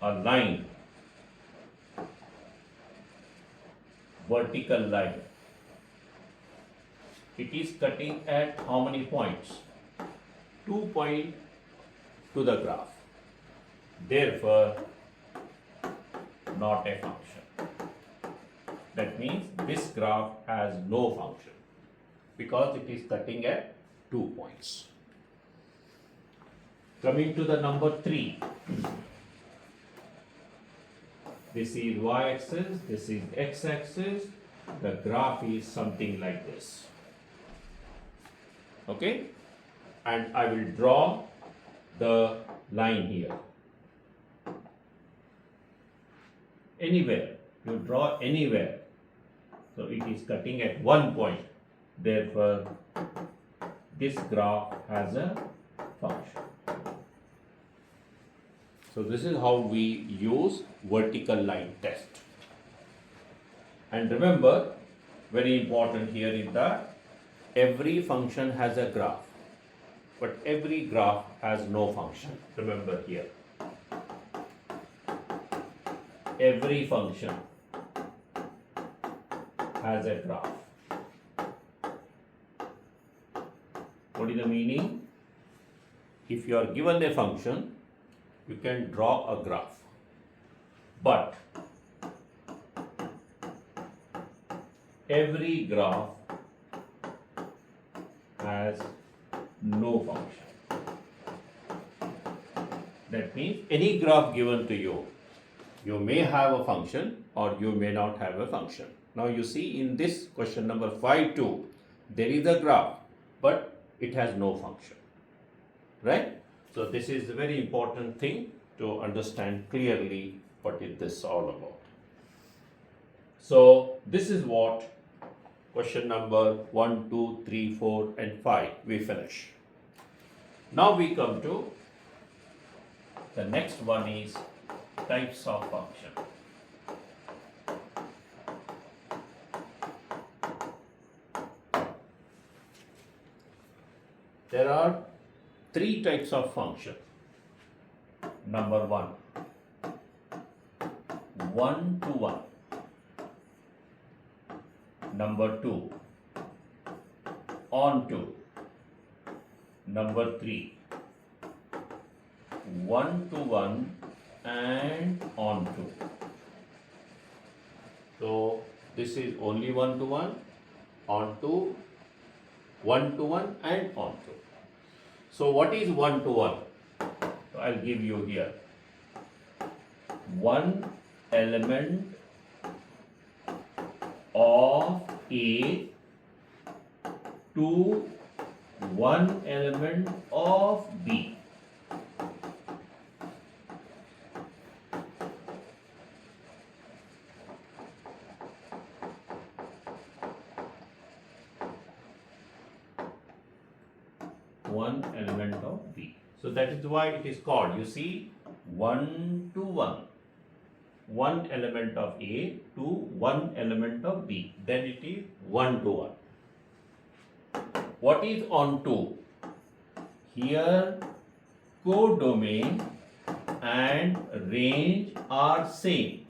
a line, vertical line. It is cutting at how many points? 2 points to the graph. Therefore, not a function. That means this graph has no function because it is cutting at 2 points. Coming to the number 3. This is y-axis, this is x-axis. The graph is something like this. Okay? And I will draw the line here. Anywhere. You draw anywhere. So it is cutting at one point. Therefore, this graph has a function. So this is how we use vertical line test. And remember, very important here is that every function has a graph, but every graph has no function. Remember here, every function has a graph. What is the meaning? If you are given a function, you can draw a graph, but every graph has no function. That means any graph given to you, you may have a function or you may not have a function. Now you see in this question number 5 too, there is a graph, but it has no function, right? So this is a very important thing to understand clearly what is this all about. So this is what question number 1, 2, 3, 4 and 5 we finish. Now we come to the next one is types of function. There are 3 types of function. Number 1, one-to-one. Number 2, onto. Number 3, one-to-one and onto. So this is only one-to-one, onto, one-to-one and onto. So what is one-to-one? So I'll give you here. One element of A to one element of B. One element of B. So that is why it is called, you see, one-to-one. One element of A to one element of B. Then it is one-to-one. What is onto? Here codomain and range are same.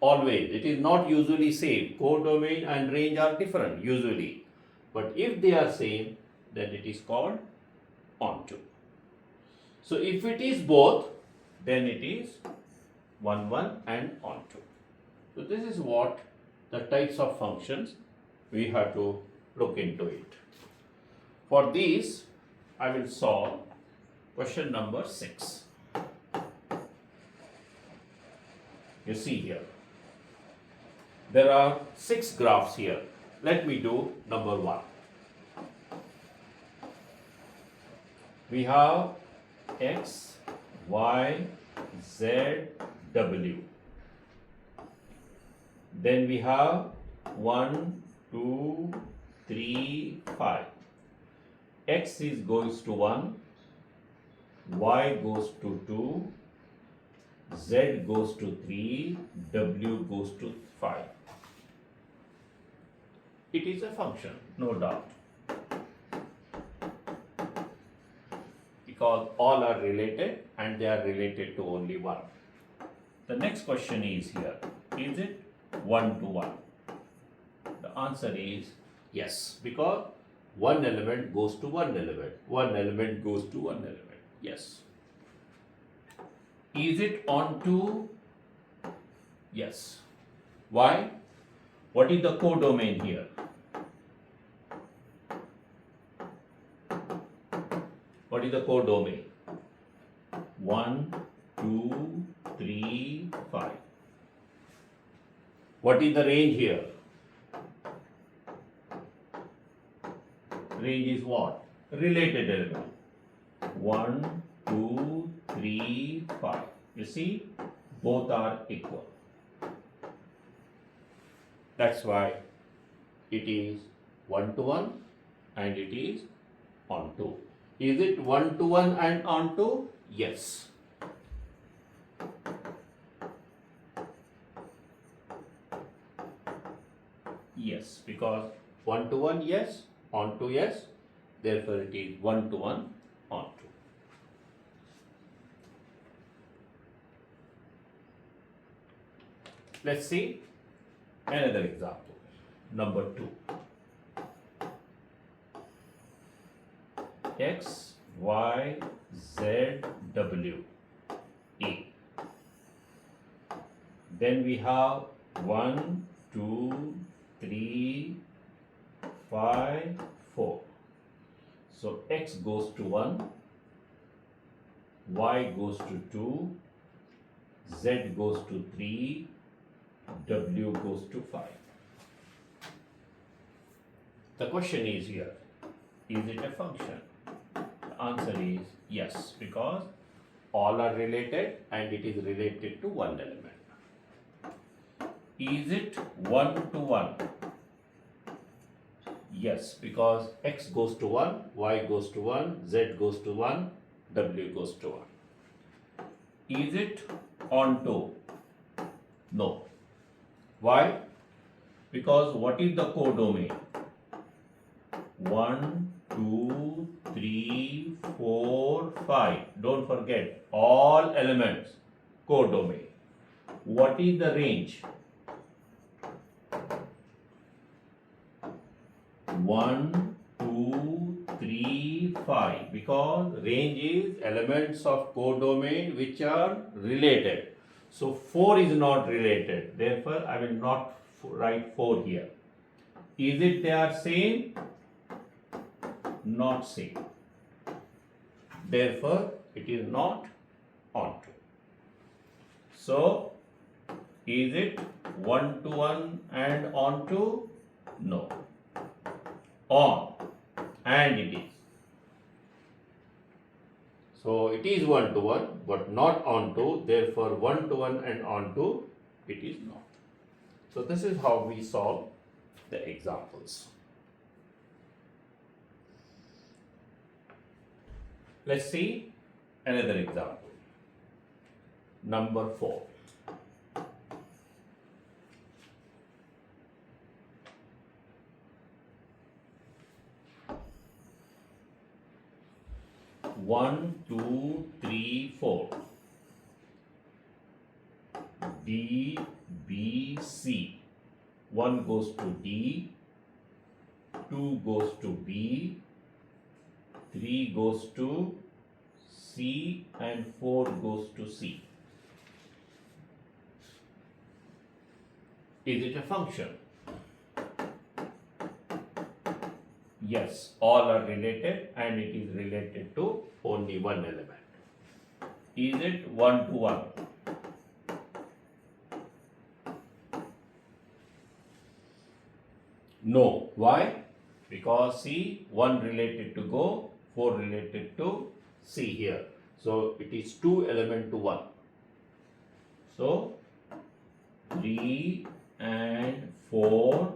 Always. It is not usually same. Codomain and range are different usually. But if they are same, then it is called onto. So if it is both, then it is one-one and onto. So this is what the types of functions we have to look into it. For these, I will solve question number 6. You see here, there are 6 graphs here. Let me do number 1. We have X, Y, Z, W. Then we have 1, 2, 3, 5. X goes to 1, Y goes to 2, Z goes to 3, W goes to 5. It is a function, no doubt. Because all are related and they are related to only one. The next question is here, is it one-to-one? The answer is yes, because one element goes to one element. One element goes to one element. Yes. Is it onto? Yes. Why? What is the codomain here? What is the codomain? 1, 2, 3, 5. What is the range here? Range is what? Related element. 1, 2, 3, 5. You see, both are equal. That's why it is one-to-one and it is onto. Is it 1 to 1 and onto? Yes. Yes, because 1 to 1 yes, onto yes, therefore it is 1 to 1 onto. Let's see another example. Number 2. X, Y, Z, W, A. Then we have 1, 2, 3, 5, 4. So X goes to 1, Y goes to 2, Z goes to 3, W goes to 5. The question is here, is it a function? The answer is yes, because all are related and it is related to one element. Is it 1 to 1? Yes, because X goes to 1, Y goes to 1, Z goes to 1, W goes to 1. Is it onto? No. Why? Because what is the codomain? 1, 2, 3, 4, 5. Don't forget, all elements codomain. What is the range? 1, 2, 3, 5. Because range is elements of codomain which are related. So 4 is not related. Therefore, I will not write 4 here. Is it they are same? Not same. Therefore, it is not onto. So, is it 1 to 1 and onto? No. On. And it is. So, it is 1 to 1 but not onto. Therefore, 1 to 1 and onto, it is not. So, this is how we solve the examples. Let's see another example. Number 4. One, two, three, 4. D, B, C. 1 goes to D, 2 goes to B, 3 goes to C, and 4 goes to C. Is it a function? Yes, all are related and it is related to only one element. Is it 1 to 1? No. Why? Because C, 1 related to go, 4 related to C here. So it is 2 element to 1. So 3 and 4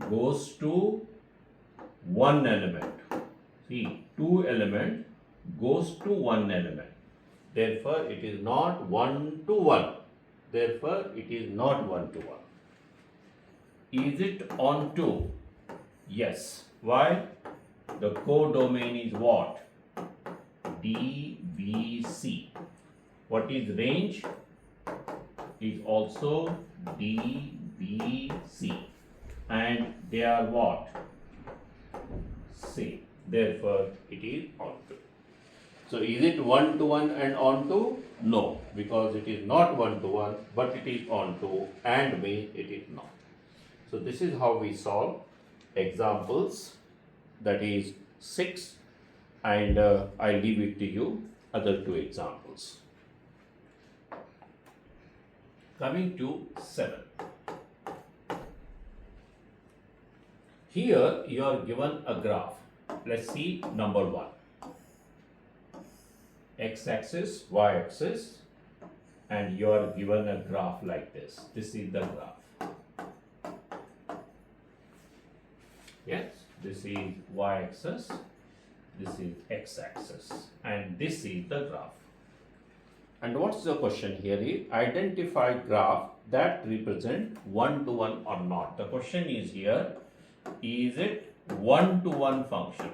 goes to 1 element. See, 2 element goes to 1 element. Therefore, it is not 1 to 1. Therefore, it is not 1 to 1. Is it onto? Yes. Why? The codomain is what? D, B, C. What is range? Is also D, B, C. And they are what? Same. Therefore, it is onto. So, is it 1 to 1 and onto? No, because it is not 1 to 1, but it is onto, and means it is not. So, this is how we solve examples, that is 6, and I leave it to you other 2 examples. Coming to 7. Here you are given a graph. Let's see number 1. X-axis, Y-axis, and you are given a graph like this. This is the graph. Yes, this is y-axis, this is x-axis, and this is the graph. And what's the question here is identify graph that represent one-to-one or not. The question is here, is it one-to-one function?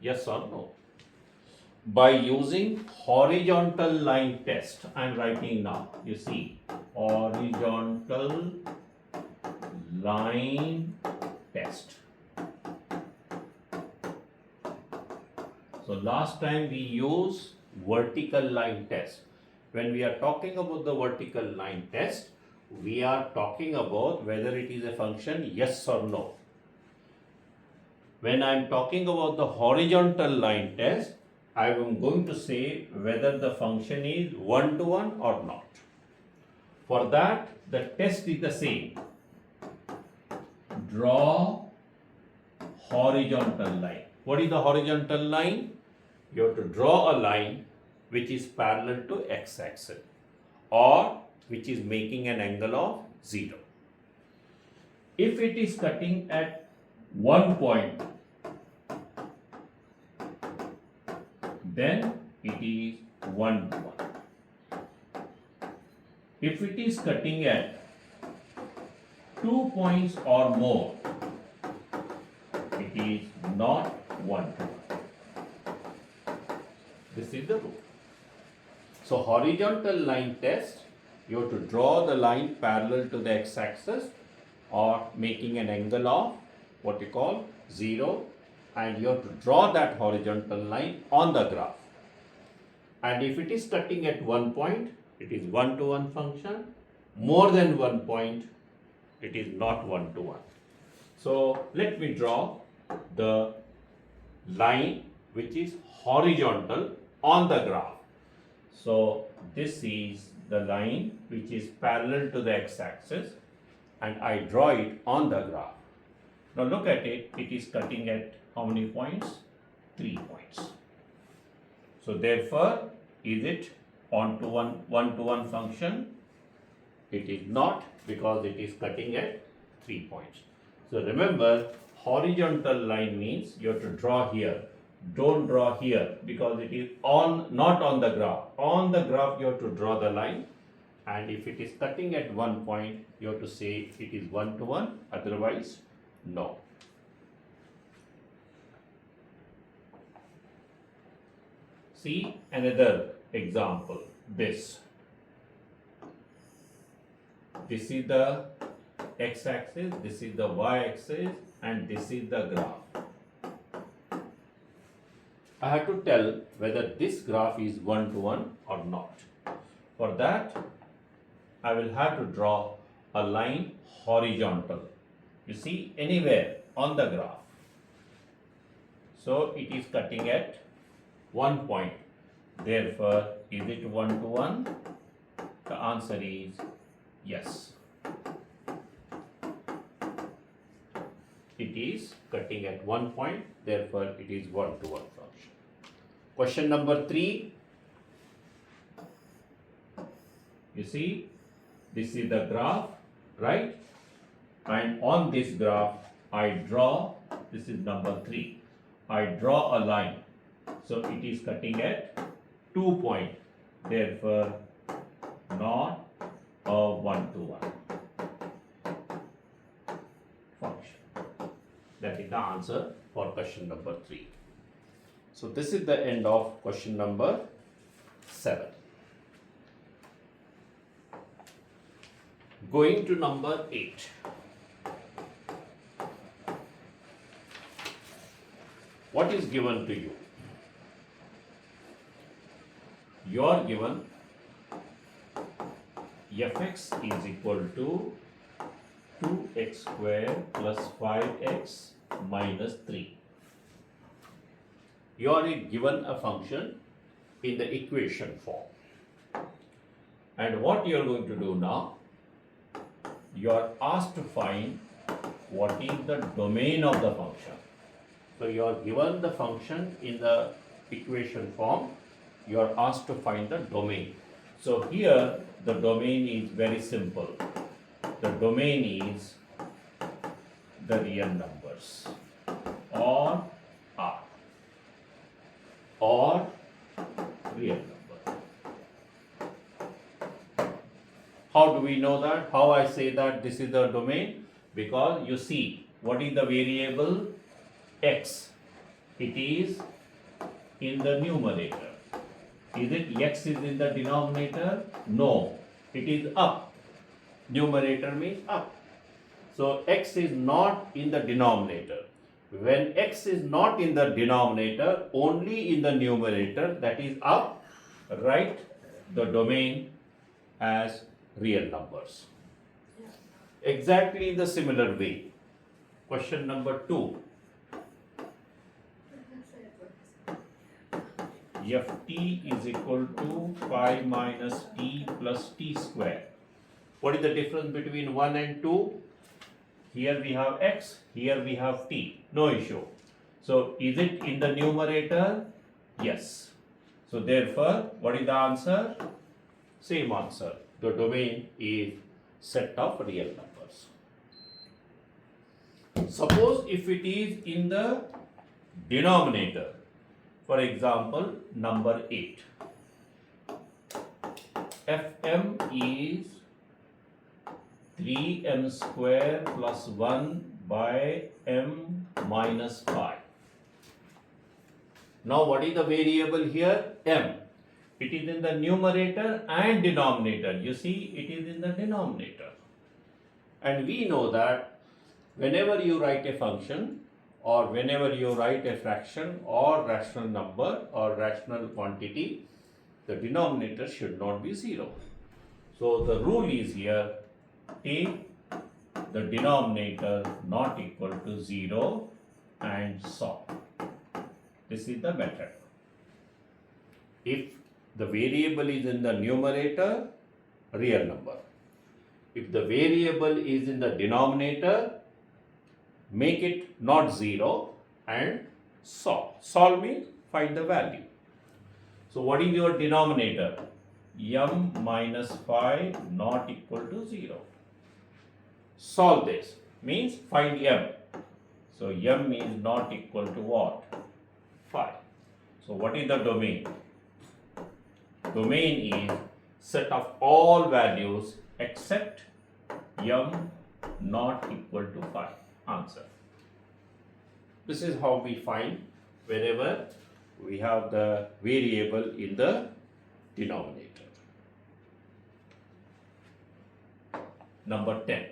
Yes or no? By using horizontal line test, I am writing now, you see, horizontal line test. So last time we used vertical line test. When we are talking about the vertical line test, we are talking about whether it is a function yes or no. When I am talking about the horizontal line test, I am going to say whether the function is one-to-one or not. For that, the test is the same. Draw horizontal line. What is the horizontal line? You have to draw a line which is parallel to x-axis or which is making an angle of 0. If it is cutting at one point, then it is 1-to-1. If it is cutting at 2 points or more, it is not 1-to-1. This is the rule. So horizontal line test, you have to draw the line parallel to the x-axis or making an angle of what you call 0, and you have to draw that horizontal line on the graph. And if it is cutting at one point, it is one-to-one function. More than one point, it is not one-to-one. So let me draw the line which is horizontal on the graph. So this is the line which is parallel to the x-axis, and I draw it on the graph. Now look at it, it is cutting at how many points? 3 points. So therefore, is it one-to-one function? It is not, because it is cutting at 3 points. So remember, horizontal line means you have to draw here. Don't draw here because it is not on the graph. On the graph you have to draw the line, and if it is cutting at one point, you have to say it is one-to-one, otherwise no. See another example, this is the x-axis, this is the y-axis, and this is the graph. I have to tell whether this graph is one-to-one or not. For that, I will have to draw a line horizontal. You see, anywhere on the graph. So it is cutting at one point. Therefore, is it one-to-one? The answer is yes. It is cutting at one point, therefore it is one-to-one function. Question number 3. You see, this is the graph, right? And on this graph, I draw, this is number 3. I draw a line. So it is cutting at 2 points. Therefore, not a one-to-one function. That is the answer for question number 3. So this is the end of question number 7. Going to number 8. What is given to you? You are given fx is equal to 2x square plus 5x minus 3. You are given a function in the equation form. And what you are going to do now, you are asked to find what is the domain of the function. So you are given the function in the equation form, you are asked to find the domain. So here the domain is very simple. The domain is the real numbers or R or real number. How do we know that? How I say that this is the domain? Because you see, what is the variable x? It is in the numerator. Is it x is in the denominator? No, it is up. Numerator means up. So x is not in the denominator. When x is not in the denominator, only in the numerator, that is up, write the domain as real numbers. Exactly the similar way. Question number 2. Ft is equal to phi minus t plus t square. What is the difference between 1 and 2? Here we have x, here we have t. No issue. So is it in the numerator? Yes. So therefore, what is the answer? Same answer. The domain is set of real numbers. Suppose if it is in the denominator, for example, number 8. Fm is 3m square plus 1 by m minus 5. Now what is the variable here? M. It is in the numerator and denominator. You see, it is in the denominator. And we know that whenever you write a function or whenever you write a fraction or rational number or rational quantity, the denominator should not be 0. So the rule is here, take the denominator not equal to 0 and solve. This is the method. If the variable is in the numerator, real number. If the variable is in the denominator, make it not 0 and solve. Solve means find the value. So what is your denominator? M minus 5 not equal to 0. Solve this means find m. So m is not equal to what? 5. So what is the domain? Domain is set of all values except m not equal to 5. Answer. This is how we find wherever we have the variable in the denominator. Number 10.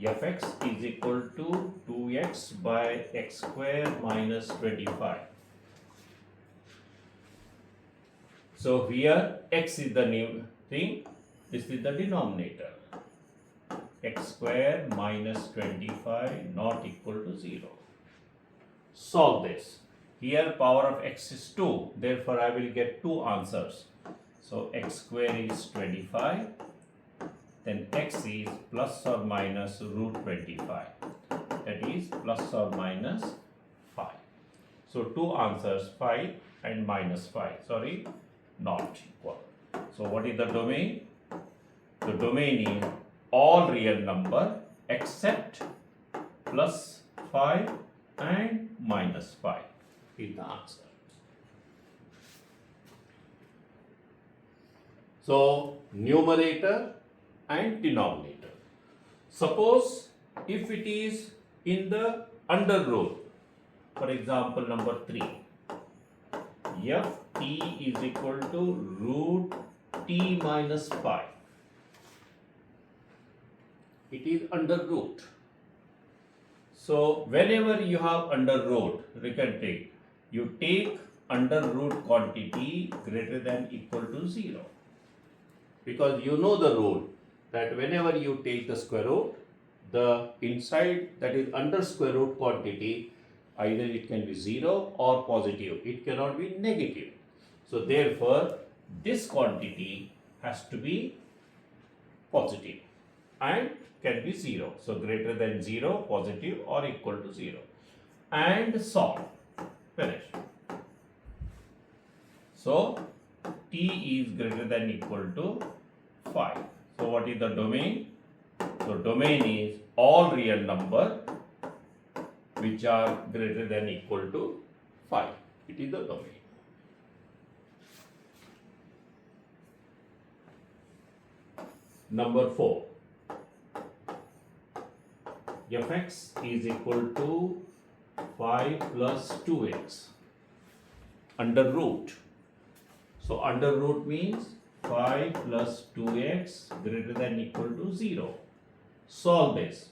Fx is equal to 2x by x square minus 25. So here x is the new thing, this is the denominator. X square minus 25 not equal to 0. Solve this. Here power of x is 2, therefore I will get 2 answers. So x square is 25, then x is plus or minus root 25. That is plus or minus 5. So 2 answers, 5 and minus 5. Sorry, not equal. So what is the domain? The domain is all real number except plus 5 and minus 5 is the answer. So numerator and denominator. Suppose if it is in the under root, for example number 3, ft is equal to root t minus 5. It is under root. So whenever you have under root, you take under root quantity greater than equal to 0. Because you know the rule that whenever you take the square root, the inside that is under square root quantity, either it can be 0 or positive. It cannot be negative. So therefore, this quantity has to be positive and can be 0. So greater than 0, positive or equal to 0. And solve. Finish. So t is greater than equal to 5. So what is the domain? So domain is all real number which are greater than equal to 5. It is the domain. Number 4. Fx is equal to 5 plus 2x under root. So under root means 5 plus 2x greater than equal to 0. Solve this.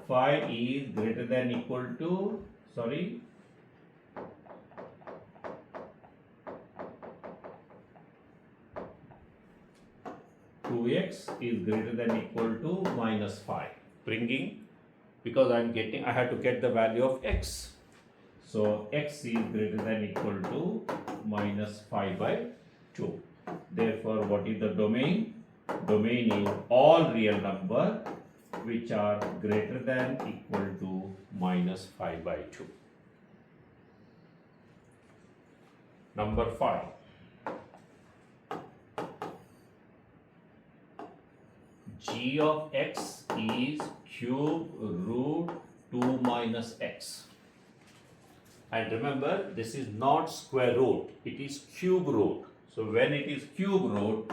5 is greater than equal to, 2x is greater than equal to minus 5. Bringing, because I have to get the value of x. So x is greater than equal to minus 5 by 2. Therefore, what is the domain? Domain is all real number which are greater than equal to minus 5 by 2. Number 5. G of x is cube root 2 minus x. And remember, this is not square root, it is cube root. So when it is cube root,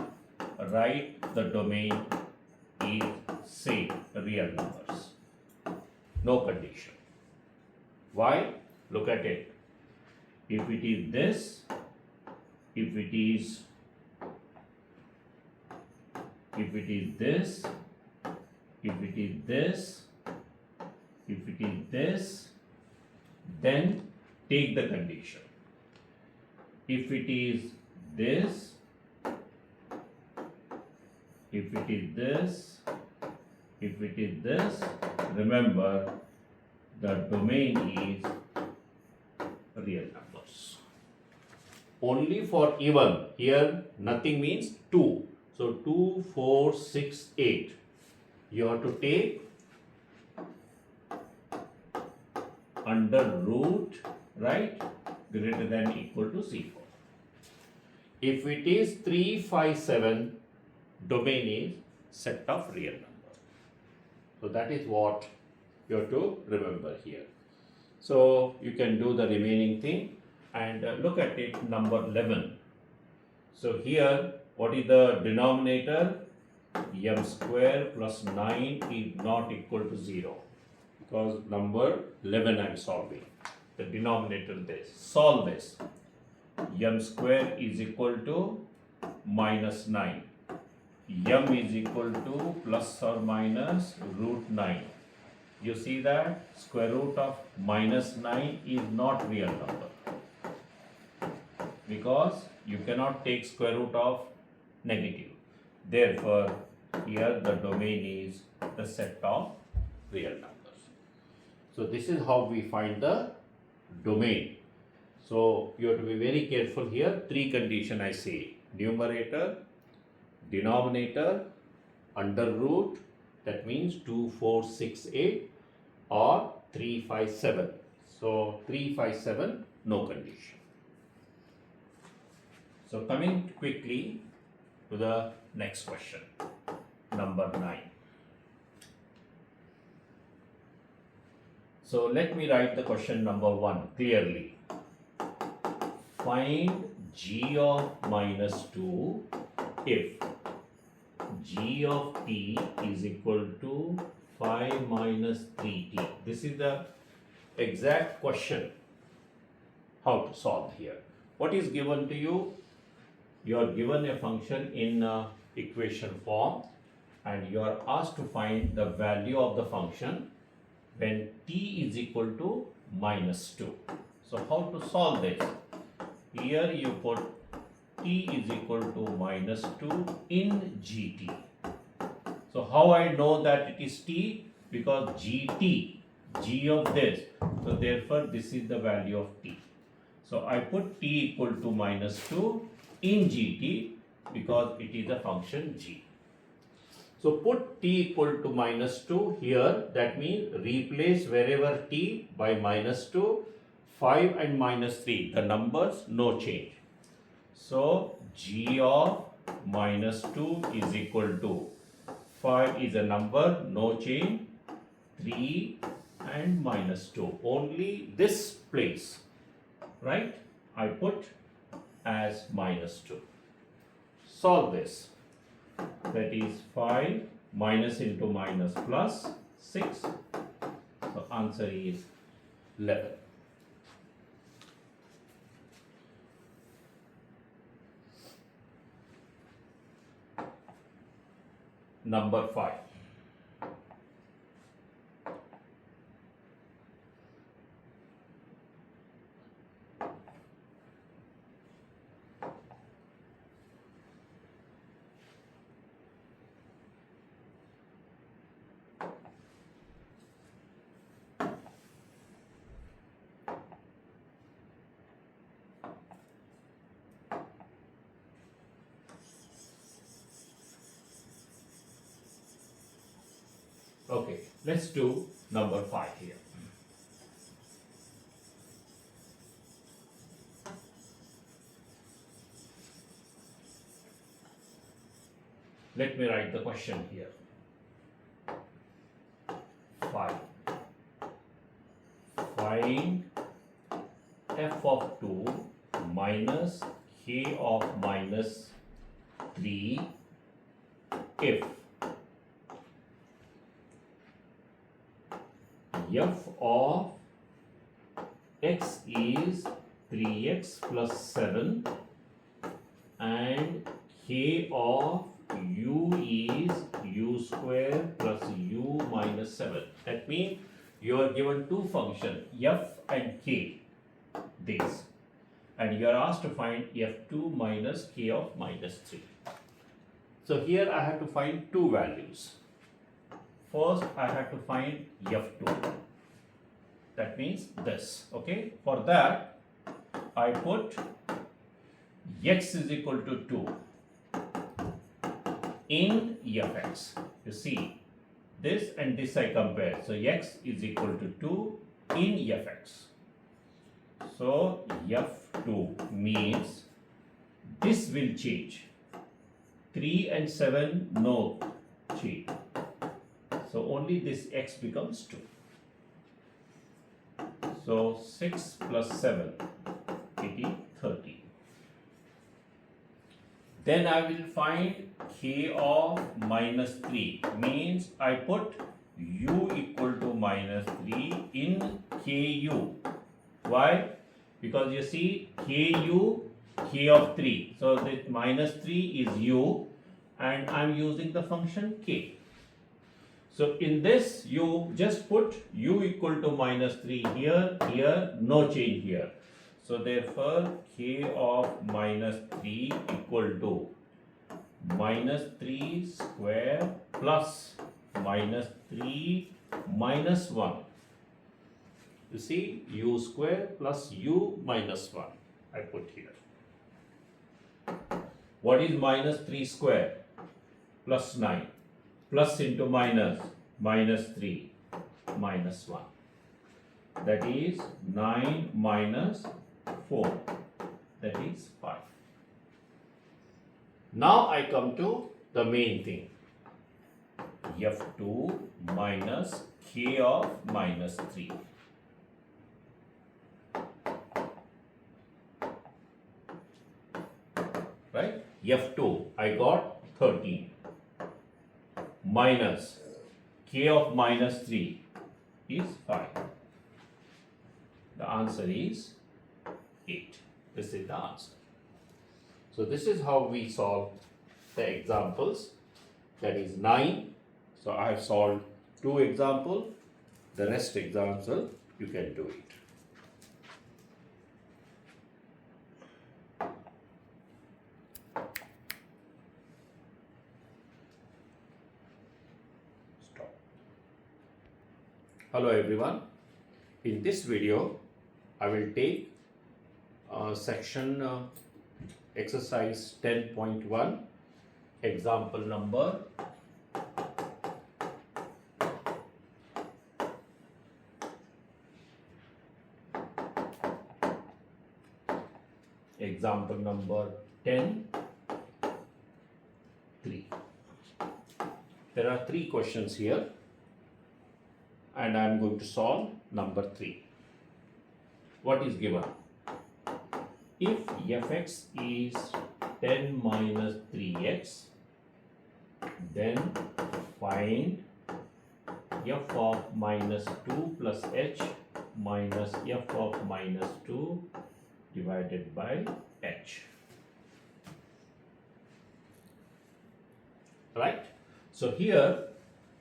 write the domain is same, real numbers. No condition. Why? Look at it. If it is this, if it is this, if it is this, if it is this, then take the condition. If it is this, if it is this, if it is this, remember the domain is real numbers. Only for even, here nothing means 2. So 2, 4, 6, 8. You have to take under root, right, greater than equal to C4. If it is 3, 5, 7, domain is set of real numbers. So that is what you have to remember here. So you can do the remaining thing and look at it, number 11. So here, what is the denominator? M square plus 9 is not equal to 0. Because number 11 I am solving. The denominator this. Solve this. M square is equal to minus 9. M is equal to plus or minus root 9. You see that square root of minus 9 is not real number. Because you cannot take square root of negative. Therefore, here the domain is the set of real numbers. So this is how we find the domain. So you have to be very careful here. 3 conditions I say. Numerator, denominator, under root, that means 2, 4, 6, 8 or 3, 5, 7. So 3, 5, 7, no condition. So coming quickly to the next question, number 9. So let me write the question number 1 clearly. Find g of minus 2 if g of t is equal to 5 minus 3t. This is the exact question how to solve here. What is given to you? You are given a function in equation form and you are asked to find the value of the function when t is equal to minus 2. So how to solve this? Here you put t is equal to minus 2 in gt. So how I know that it is t? Because gt, g of this, so therefore this is the value of t. So I put t equal to minus 2 in gt because it is a function g. So put t equal to minus 2 here, that means replace wherever t by minus 2, 5 and minus 3, the numbers no change. So g of minus 2 is equal to 5 is a number, no change, 3 and minus 2. Only this place, right? I put as minus 2. Solve this. That is 5 minus into minus plus 6. So answer is 11. Number 5. Okay, let's do number 5 here. Let me write the question here. 5. Find f of 2 minus k of minus 3 if f of x is 3x plus 7 and k of u is u square plus u minus 7. That means you are given two functions f and k, this, and you are asked to find f2 minus k of minus 3. So here I have to find two values. First I have to find f2. That means this. Okay. For that I put x is equal to 2 in fx. You see this and this I compare. So x is equal to 2 in fx. So f2 means this will change. 3 and 7 no change. So only this x becomes 2. So 6 plus 7, it is 30. Then I will find k of minus 3, means I put u equal to minus 3 in ku. Why? Because you see ku, k of 3. So the minus 3 is u and I am using the function k. So in this you just put u equal to minus 3 here, no change here. So therefore k of minus 3 equal to minus 3 square plus minus 3 minus 1. You see u square plus u minus 1 I put here. What is minus 3 square? Plus 9. Plus into minus, minus 3, minus 1. That is 9 minus 4. That is 5. Now I come to the main thing. f2 minus k of minus 3. Right? f2 I got 13. Minus k of minus 3 is 5. The answer is 8. This is the answer. So this is how we solve the examples. That is 9. So I have solved 2 examples. The rest example you can do it. Hello everyone. In this video, I will take section exercise 10.1, example number 10. 10, 3. There are 3 questions here, and I am going to solve number 3. What is given? If fx is 10 minus 3x, then find f of minus 2 plus h minus f of minus 2 divided by h. Right? So here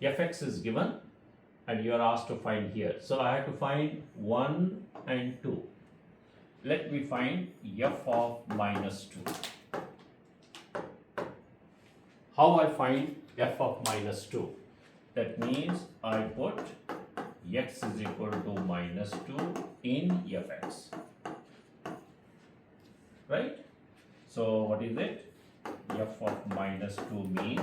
fx is given and you are asked to find here. So I have to find 1 and 2. Let me find f of minus 2. How I find f of minus 2? That means I put x is equal to minus 2 in fx. Right? So what is it? F of minus 2 means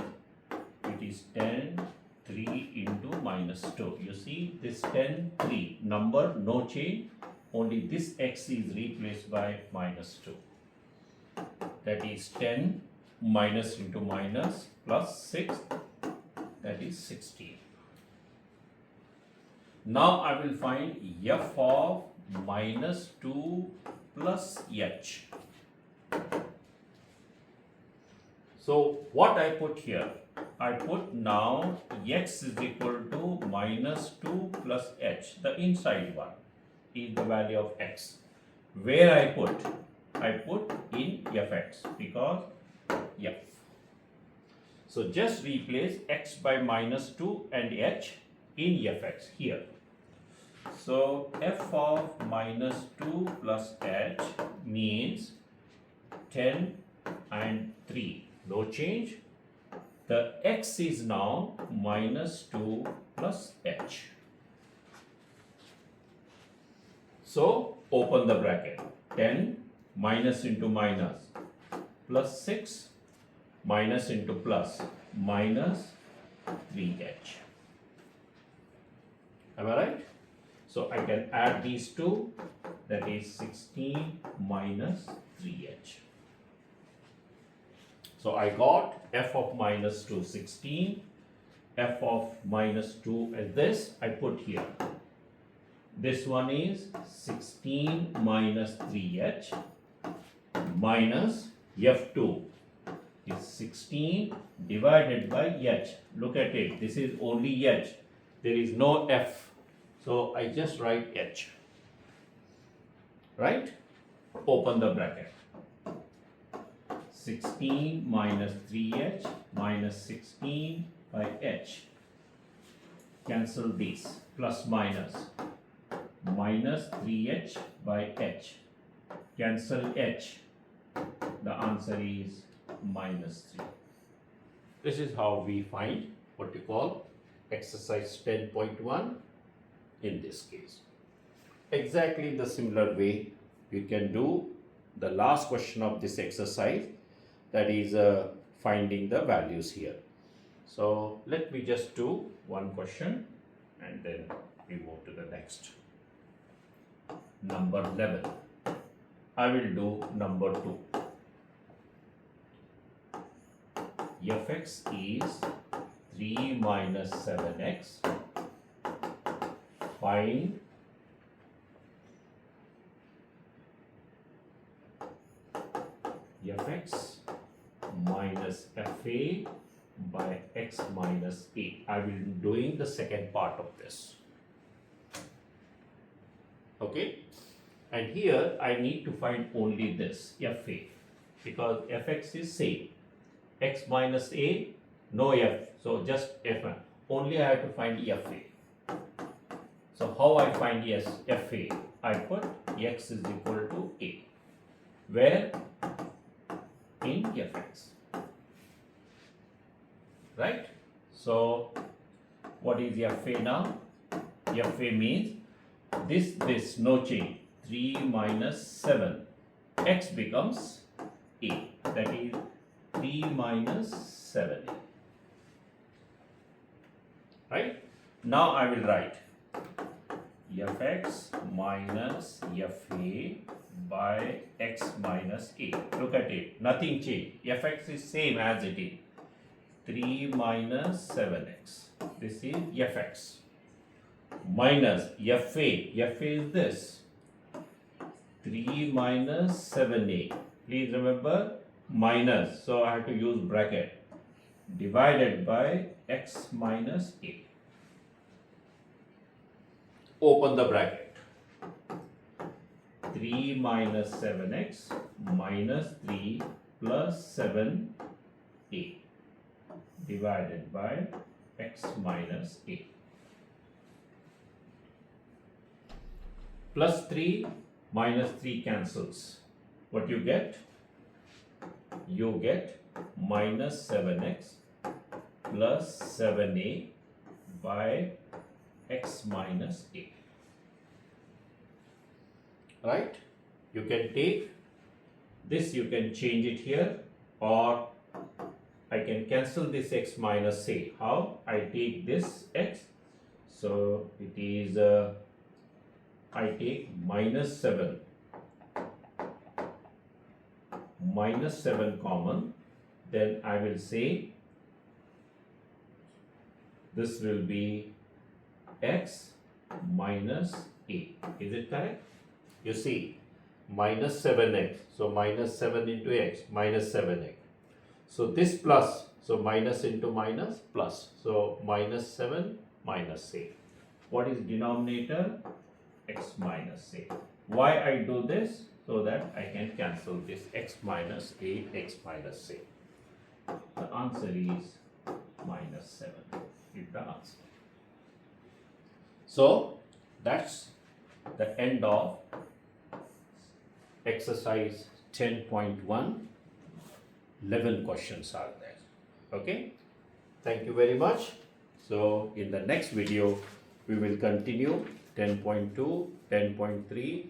it is 10, 3 into minus 2. You see this 10, 3 number, no change. Only this x is replaced by minus 2. That is 10 minus into minus plus 6. That is 16. Now I will find f of minus 2 plus h. So what I put here? I put now x is equal to minus 2 plus h. The inside one is the value of x. Where I put? I put in fx because f. So just replace x by minus 2 and h in fx here. So f of minus 2 plus h means 10 and 3. No change. The x is now minus 2 plus h. So open the bracket. 10 minus into minus plus 6 minus into plus minus 3h. Am I right? So I can add these two, that is 16 minus 3h. So I got f of minus 2 16, f of minus 2 as this I put here. This one is 16 minus 3h minus f2 is 16 divided by h. Look at it, this is only h, there is no f. So I just write h. Right? Open the bracket. 16 minus 3h minus 16 by h. Cancel this. Plus minus. Minus 3h by h. Cancel h. The answer is minus 3. This is how we find what we call exercise 10.1 in this case. Exactly the similar way you can do the last question of this exercise, that is finding the values here. So let me just do one question and then we move to the next. Number 11. I will do number 2. fx is 3 minus 7x. Find fx minus fa by x minus a. I will be doing the second part of this. Okay, and here I need to find only this fa because fx is same. X minus a, no f, so just f. Only I have to find fa. So how I find fa? I put x is equal to a. Where? In fx. Right? So what is fa now? Fa means this no change. 3 minus 7. X becomes a. That is 3 minus 7. Right? Now I will write fx minus fa by x minus a. Look at it, nothing changed. Fx is same as it is. 3 minus 7x. This is fx. Minus fa is this. 3 minus 7a. Please remember minus, so I have to use bracket. Divided by x minus a. Open the bracket. 3 minus 7x minus 3 plus 7a divided by x minus a. Plus 3 minus 3 cancels. What you get? You get minus 7x plus 7a by x minus a. Right? You can take this, you can change it here, or I can cancel this x minus a. How? I take this x, so it is I take minus 7 common, then I will say this will be x minus a. Is it correct? You see, minus 7x, so minus 7 into x, minus 7x. So this plus, so minus into minus, plus. So minus 7 minus a. What is denominator? X minus a. Why I do this? So that I can cancel this x minus a, x minus a. The answer is minus 7. Is the answer. So that's the end of exercise 10.1. 11 questions are there. Okay. Thank you very much. So in the next video, we will continue 10.2, 10.3,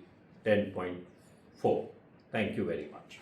10.4. Thank you very much.